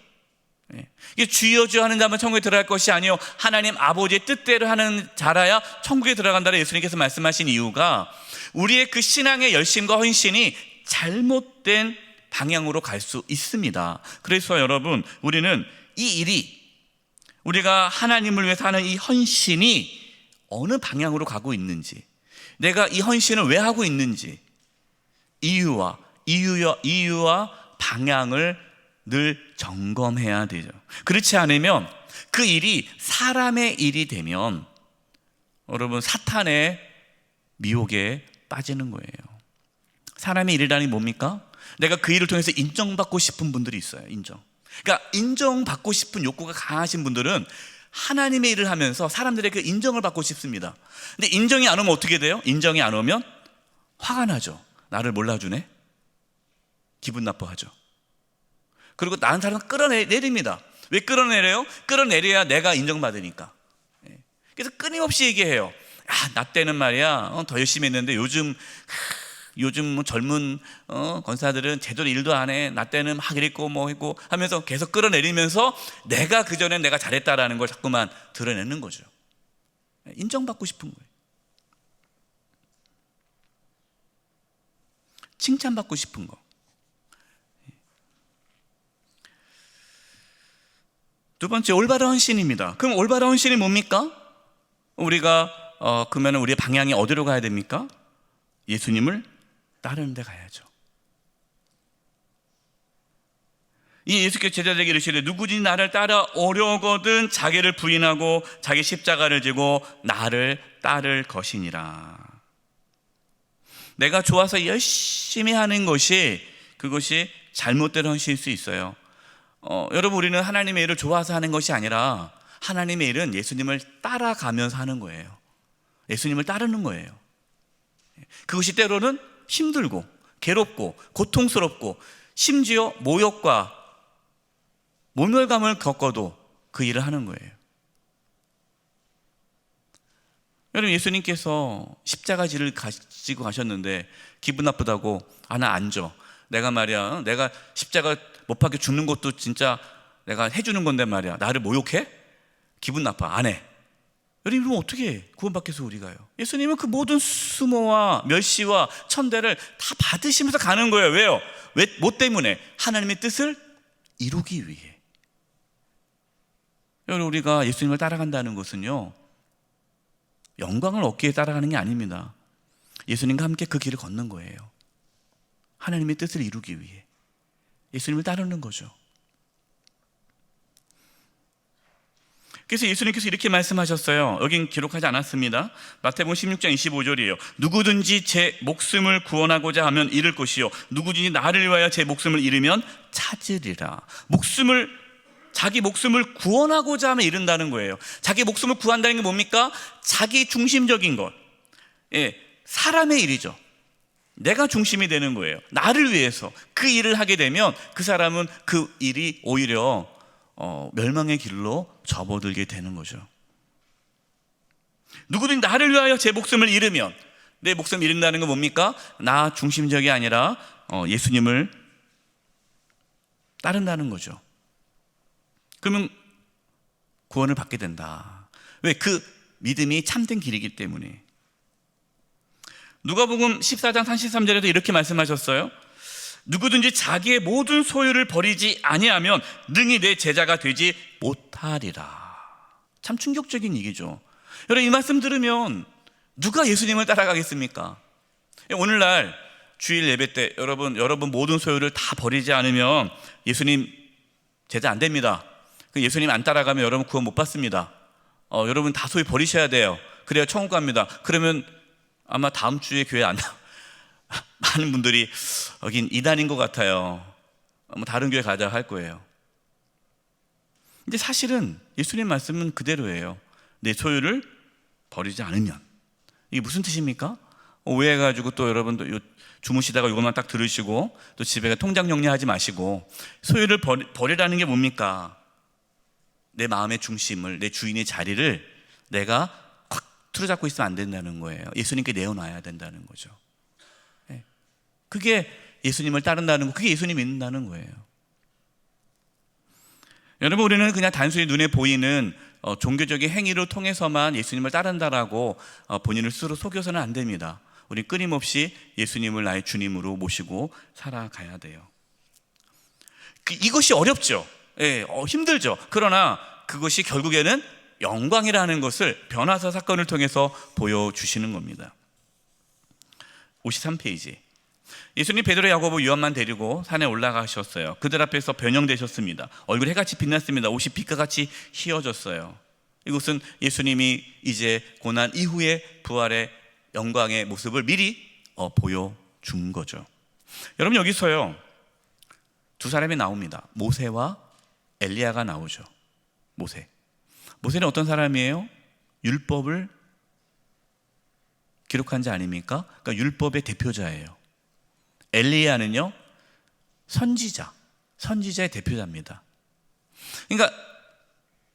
[SPEAKER 1] 이게 주여 주여 하는 자만 천국에 들어갈 것이 아니요 하나님 아버지의 뜻대로 하는 자라야 천국에 들어간다고 예수님께서 말씀하신 이유가, 우리의 그 신앙의 열심과 헌신이 잘못된 방향으로 갈 수 있습니다. 그래서 여러분, 우리는 이 일이, 우리가 하나님을 위해서 하는 이 헌신이 어느 방향으로 가고 있는지, 내가 이 헌신을 왜 하고 있는지 이유와 방향을 늘 점검해야 되죠. 그렇지 않으면 그 일이 사람의 일이 되면 여러분 사탄의 미혹에 빠지는 거예요. 사람의 일이라는 게 뭡니까? 내가 그 일을 통해서 인정받고 싶은 분들이 있어요. 그러니까 인정받고 싶은 욕구가 강하신 분들은 하나님의 일을 하면서 사람들에게 인정을 받고 싶습니다. 근데 인정이 안 오면 어떻게 돼요? 인정이 안 오면 화가 나죠. 나를 몰라주네? 기분 나빠하죠. 그리고 다른 사람은 끌어내립니다. 왜 끌어내려요? 끌어내려야 내가 인정받으니까. 그래서 끊임없이 얘기해요. 나 때는 말이야 더 열심히 했는데 요즘 젊은 권사들은 제대로 일도 안 해. 나 때는 막 이랬고 뭐 했고 하면서 계속 끌어내리면서 내가 그전엔 내가 잘했다라는 걸 자꾸만 드러내는 거죠. 인정받고 싶은 거예요. 칭찬받고 싶은 거. 두 번째, 올바른 헌신입니다. 그럼 올바른 헌신이 뭡니까? 우리가 그러면 우리의 방향이 어디로 가야 됩니까? 예수님을 따르는 데 가야죠. 이 예수께서 제자들에게 이르시되 누구든지 나를 따라 오려거든 자기를 부인하고 자기 십자가를 지고 나를 따를 것이니라. 내가 좋아서 열심히 하는 것이 그것이 잘못된 헌신일 수 있어요. 여러분, 우리는 하나님의 일을 좋아서 하는 것이 아니라 하나님의 일은 예수님을 따라가면서 하는 거예요. 예수님을 따르는 거예요. 그것이 때로는 힘들고 괴롭고 고통스럽고 심지어 모욕과 모멸감을 겪어도 그 일을 하는 거예요. 여러분, 예수님께서 십자가지를 가지고 가셨는데 기분 나쁘다고 나 앉아. 내가 말이야 내가 십자가 못 박혀 죽는 것도 진짜 내가 해주는 건데 말이야 나를 모욕해? 기분 나빠. 안 해. 여러분, 그럼 어떻게 구원받겠어 우리가요? 예수님은 그 모든 수모와 멸시와 천대를 다 받으시면서 가는 거예요. 왜요? 뭐 때문에? 하나님의 뜻을 이루기 위해. 여러분, 우리가 예수님을 따라간다는 것은요 영광을 얻기 위해 따라가는 게 아닙니다. 예수님과 함께 그 길을 걷는 거예요. 하나님의 뜻을 이루기 위해 예수님을 따르는 거죠. 그래서 예수님께서 이렇게 말씀하셨어요. 여긴 기록하지 않았습니다. 마태복음 16장 25절이에요. 누구든지 제 목숨을 구원하고자 하면 잃을 것이요 누구든지 나를 위하여 제 목숨을 잃으면 찾으리라. 자기 목숨을 구원하고자 하면 잃는다는 거예요. 자기 목숨을 구한다는 게 뭡니까? 자기 중심적인 것, 사람의 일이죠. 내가 중심이 되는 거예요. 나를 위해서 그 일을 하게 되면 그 사람은 그 일이 오히려 멸망의 길로 접어들게 되는 거죠. 누구든 나를 위하여 제 목숨을 잃으면, 내 목숨을 잃는다는 건 뭡니까? 나 중심적이 아니라 예수님을 따른다는 거죠. 그러면 구원을 받게 된다. 왜? 그 믿음이 참된 길이기 때문에. 누가복음 14장 33절에도 이렇게 말씀하셨어요. 누구든지 자기의 모든 소유를 버리지 아니하면 능히 내 제자가 되지 못하리라. 참 충격적인 얘기죠. 여러분, 이 말씀 들으면 누가 예수님을 따라가겠습니까? 오늘날 주일 예배 때 여러분 모든 소유를 다 버리지 않으면 예수님 제자 안 됩니다. 예수님 안 따라가면 여러분 구원 못 받습니다. 여러분 다 소유 버리셔야 돼요. 그래야 천국 갑니다. 그러면 아마 다음 주에 교회 안 많은 분들이 여긴 이단인 것 같아요. 다른 교회 가자 할 거예요. 근데 사실은 예수님 말씀은 그대로예요. 내 소유를 버리지 않으면. 이게 무슨 뜻입니까? 오해해가지고 또 여러분도 주무시다가 이것만 딱 들으시고 또 집에 가 통장 정리하지 마시고, 소유를 버리라는 게 뭡니까? 내 마음의 중심을, 내 주인의 자리를 내가 꽉 틀어잡고 있으면 안 된다는 거예요. 예수님께 내어놔야 된다는 거죠. 그게 예수님을 따른다는 거, 그게 예수님 믿는다는 거예요. 여러분, 우리는 그냥 단순히 눈에 보이는 종교적인 행위를 통해서만 예수님을 따른다라고 본인을 스스로 속여서는 안 됩니다. 우리 끊임없이 예수님을 나의 주님으로 모시고 살아가야 돼요. 이것이 어렵죠. 힘들죠. 그러나 그것이 결국에는 영광이라는 것을 변화사 사건을 통해서 보여주시는 겁니다. 53페이지. 예수님 베드로, 야고보, 요한만 데리고 산에 올라가셨어요. 그들 앞에서 변형되셨습니다. 얼굴이 해같이 빛났습니다. 옷이 빛과 같이 휘어졌어요. 이것은 예수님이 이제 고난 이후의 부활의 영광의 모습을 미리 보여준 거죠. 여러분, 여기서요 두 사람이 나옵니다. 모세와 엘리야가 나오죠. 모세는 어떤 사람이에요? 율법을 기록한 자 아닙니까? 그러니까 율법의 대표자예요. 엘리야는요 선지자의 대표자입니다. 그러니까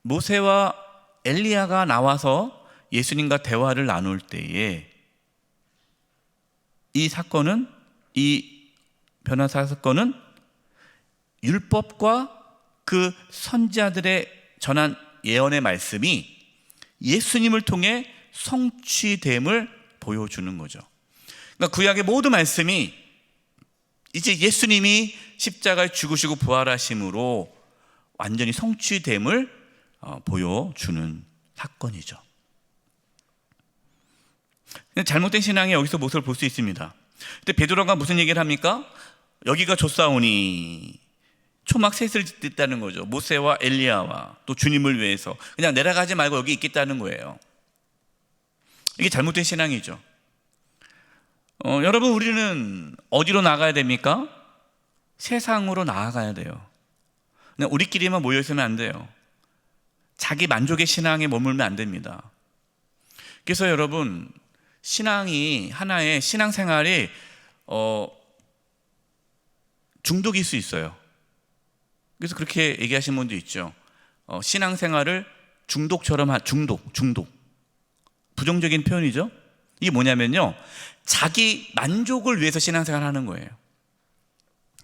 [SPEAKER 1] 모세와 엘리야가 나와서 예수님과 대화를 나눌 때에 이 사건은, 이 변화사 사건은 율법과 그 선지자들의 전한 예언의 말씀이 예수님을 통해 성취됨을 보여주는 거죠. 그러니까 구약의 모든 말씀이 이제 예수님이 십자가에 죽으시고 부활하심으로 완전히 성취됨을 보여주는 사건이죠. 잘못된 신앙의 여기서 모습을 볼 수 있습니다. 근데 베드로가 무슨 얘기를 합니까? 여기가 좋사오니, 초막 셋을 짓겠다는 거죠. 모세와 엘리야와 또 주님을 위해서 그냥 내려가지 말고 여기 있겠다는 거예요. 이게 잘못된 신앙이죠. 여러분, 우리는 어디로 나가야 됩니까? 세상으로 나아가야 돼요. 그냥 우리끼리만 모여 있으면 안 돼요. 자기 만족의 신앙에 머물면 안 됩니다. 그래서 여러분, 신앙이 하나의 신앙생활이 중독일 수 있어요. 그래서 그렇게 얘기하시는 분도 있죠. 신앙생활을 중독처럼 중독. 부정적인 표현이죠. 이게 뭐냐면요, 자기 만족을 위해서 신앙생활 하는 거예요.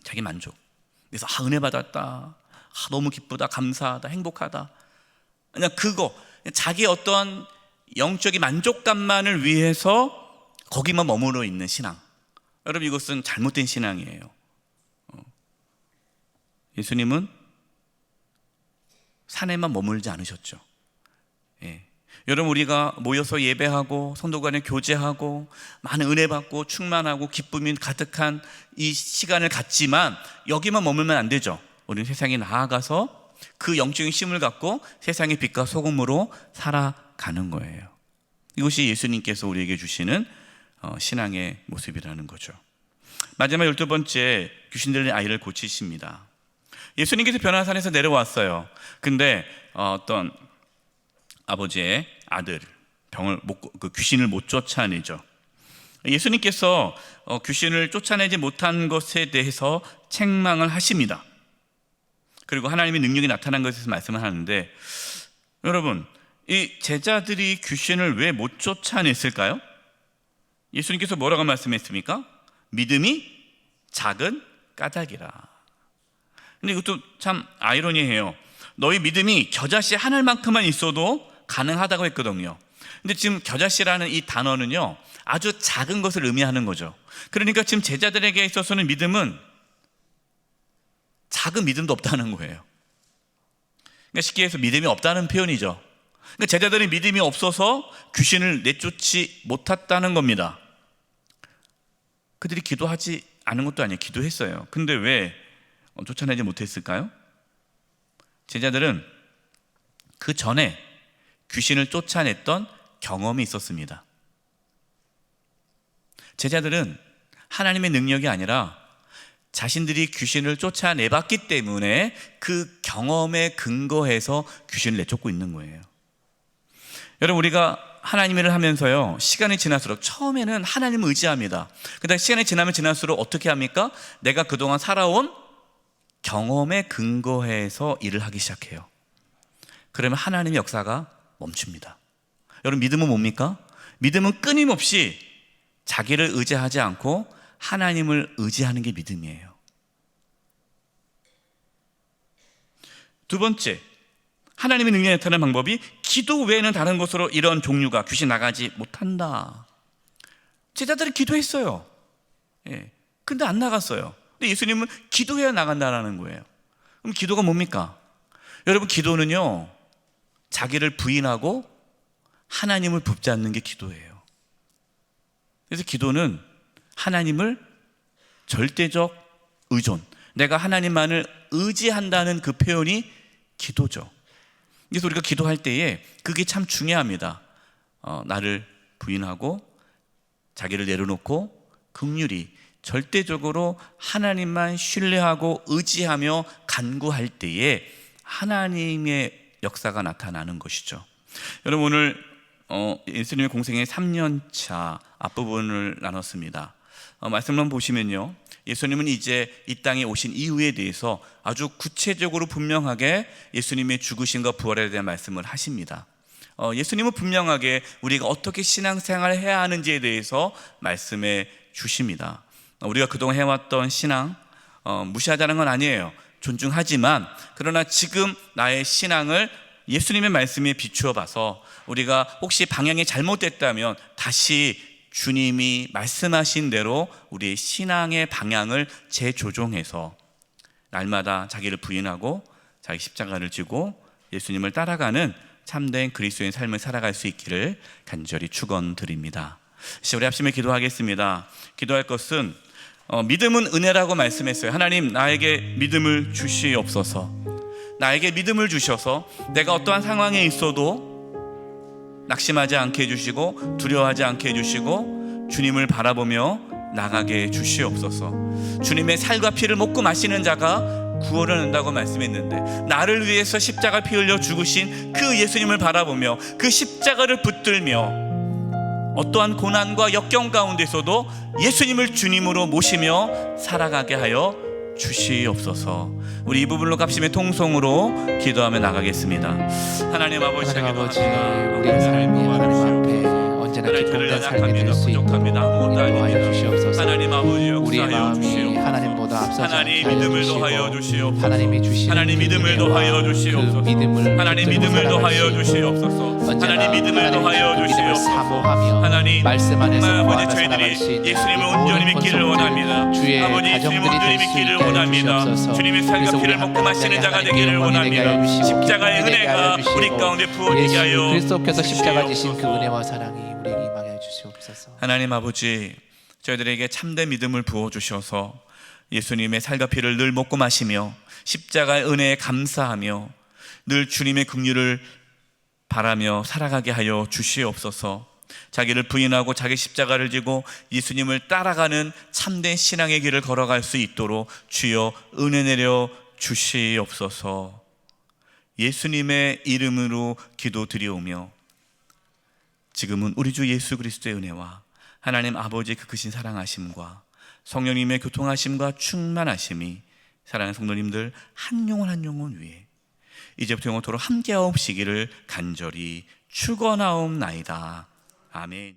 [SPEAKER 1] 자기 만족. 그래서 은혜 받았다, 너무 기쁘다, 감사하다, 행복하다, 그냥 자기 어떤 영적인 만족감만을 위해서 거기만 머물러 있는 신앙. 여러분, 이것은 잘못된 신앙이에요. 예수님은 산에만 머물지 않으셨죠. 여러분, 우리가 모여서 예배하고 성도 간에 교제하고 많은 은혜 받고 충만하고 기쁨이 가득한 이 시간을 갖지만 여기만 머물면 안 되죠. 우리는 세상에 나아가서 그 영적인 힘을 갖고 세상의 빛과 소금으로 살아가는 거예요. 이것이 예수님께서 우리에게 주시는 신앙의 모습이라는 거죠. 마지막 12번째, 귀신 들린 아이를 고치십니다. 예수님께서 변화산에서 내려왔어요. 근데 어떤 아버지의 아들, 귀신을 못 쫓아내죠. 예수님께서 귀신을 쫓아내지 못한 것에 대해서 책망을 하십니다. 그리고 하나님의 능력이 나타난 것에 대해서 말씀을 하는데, 여러분, 이 제자들이 귀신을 왜 못 쫓아냈을까요? 예수님께서 뭐라고 말씀했습니까? 믿음이 작은 까닭이라. 근데 이것도 참 아이러니해요. 너희 믿음이 겨자씨 하늘만큼만 있어도 가능하다고 했거든요. 근데 지금 겨자씨라는 이 단어는요, 아주 작은 것을 의미하는 거죠. 그러니까 지금 제자들에게 있어서는 믿음은 작은 믿음도 없다는 거예요. 그러니까 쉽게 해서 믿음이 없다는 표현이죠. 그러니까 제자들이 믿음이 없어서 귀신을 내쫓지 못했다는 겁니다. 그들이 기도하지 않은 것도 아니에요. 기도했어요. 근데 왜 쫓아내지 못했을까요? 제자들은 그 전에 귀신을 쫓아냈던 경험이 있었습니다. 제자들은 하나님의 능력이 아니라 자신들이 귀신을 쫓아내봤기 때문에 그 경험에 근거해서 귀신을 내쫓고 있는 거예요. 여러분, 우리가 하나님 일을 하면서요, 시간이 지날수록 처음에는 하나님을 의지합니다. 그다음에 시간이 지나면 지날수록 어떻게 합니까? 내가 그동안 살아온 경험에 근거해서 일을 하기 시작해요. 그러면 하나님의 역사가 멈춥니다. 여러분, 믿음은 뭡니까? 믿음은 끊임없이 자기를 의지하지 않고 하나님을 의지하는 게 믿음이에요. 두 번째, 하나님의 능력이 나타나는 방법이 기도 외에는 다른 것으로 이런 종류가 귀신 나가지 못한다. 제자들이 기도했어요. 근데 안 나갔어요. 근데 예수님은 기도해야 나간다라는 거예요. 그럼 기도가 뭡니까? 여러분, 기도는요, 자기를 부인하고 하나님을 붙잡는 게 기도예요. 그래서 기도는 하나님을 절대적 의존, 내가 하나님만을 의지한다는 그 표현이 기도죠. 그래서 우리가 기도할 때에 그게 참 중요합니다. 나를 부인하고 자기를 내려놓고 긍휼히 절대적으로 하나님만 신뢰하고 의지하며 간구할 때에 하나님의 역사가 나타나는 것이죠. 여러분, 오늘 예수님의 공생의 3년차 앞부분을 나눴습니다. 말씀만 보시면요, 예수님은 이제 이 땅에 오신 이유에 대해서 아주 구체적으로 분명하게 예수님의 죽으심과 부활에 대한 말씀을 하십니다. 예수님은 분명하게 우리가 어떻게 신앙생활을 해야 하는지에 대해서 말씀해 주십니다. 우리가 그동안 해왔던 신앙 무시하자는 건 아니에요. 존중하지만, 그러나 지금 나의 신앙을 예수님의 말씀에 비추어 봐서 우리가 혹시 방향이 잘못됐다면 다시 주님이 말씀하신 대로 우리의 신앙의 방향을 재조정해서 날마다 자기를 부인하고 자기 십자가를 지고 예수님을 따라가는 참된 그리스도인 삶을 살아갈 수 있기를 간절히 축원드립니다. 우리 합심에 기도하겠습니다. 기도할 것은 믿음은 은혜라고 말씀했어요. 하나님, 나에게 믿음을 주시옵소서. 나에게 믿음을 주셔서 내가 어떠한 상황에 있어도 낙심하지 않게 해주시고 두려워하지 않게 해주시고 주님을 바라보며 나가게 해주시옵소서. 주님의 살과 피를 먹고 마시는 자가 구원을 얻는다고 말씀했는데, 나를 위해서 십자가 피 흘려 죽으신 그 예수님을 바라보며 그 십자가를 붙들며 어떠한 고난과 역경 가운데서도 예수님을 주님으로 모시며 살아가게 하여 주시옵소서. 우리 이 부분으로 값심의 통성으로 기도하며 나가겠습니다. 하나님 아버지,
[SPEAKER 2] 우리 삶이 하나님 앞에 언제나 기쁨된 삶이 될 수 있도록 인도하여 주시옵소서.
[SPEAKER 1] 하나님 아버지,
[SPEAKER 2] 우리의 마음이 하나님보다 앞서지 않게 하여 주시고 하나님이 주시는
[SPEAKER 1] 하나님 믿음을 더하여 주시옵소서.
[SPEAKER 2] 그 믿음을
[SPEAKER 1] 하나님 믿음을 더하여 주시옵소서. 하나님 믿음을 더하여 주시옵소서.
[SPEAKER 2] 사모하며
[SPEAKER 1] 하나님,
[SPEAKER 2] 말씀 안에서
[SPEAKER 1] 아버지,
[SPEAKER 2] 살아갈
[SPEAKER 1] 저희들이
[SPEAKER 2] 수 있는
[SPEAKER 1] 예수님을 온전히 믿기를 원합니다.
[SPEAKER 2] 주의
[SPEAKER 1] 아버지, 예수님 온전히 믿기를 원합니다. 주님의 살과 피를 먹고 마시는 자가 되기를 원합니다. 십자가의 은혜가 우리 가운데 부어지게 하여
[SPEAKER 2] 그리스도께서 십자가 지신 그
[SPEAKER 1] 주시옵소서.
[SPEAKER 2] 은혜와 사랑이 우리에게 임하게 해 주시옵소서.
[SPEAKER 1] 하나님 아버지, 저희들에게 참된 믿음을 부어주셔서 예수님의 살과 피를 늘 먹고 마시며 십자가의 은혜에 감사하며 늘 주님의 긍휼을 바라며 살아가게 하여 주시옵소서. 자기를 부인하고 자기 십자가를 지고 예수님을 따라가는 참된 신앙의 길을 걸어갈 수 있도록 주여 은혜 내려 주시옵소서. 예수님의 이름으로 기도드리오며 지금은 우리 주 예수 그리스도의 은혜와 하나님 아버지의 그 크신 사랑하심과 성령님의 교통하심과 충만하심이 사랑하는 성도님들 한 영혼 한 영혼 위에 이제부터 영원토록 함께하옵시기를 간절히 축원하옵나이다. 아멘.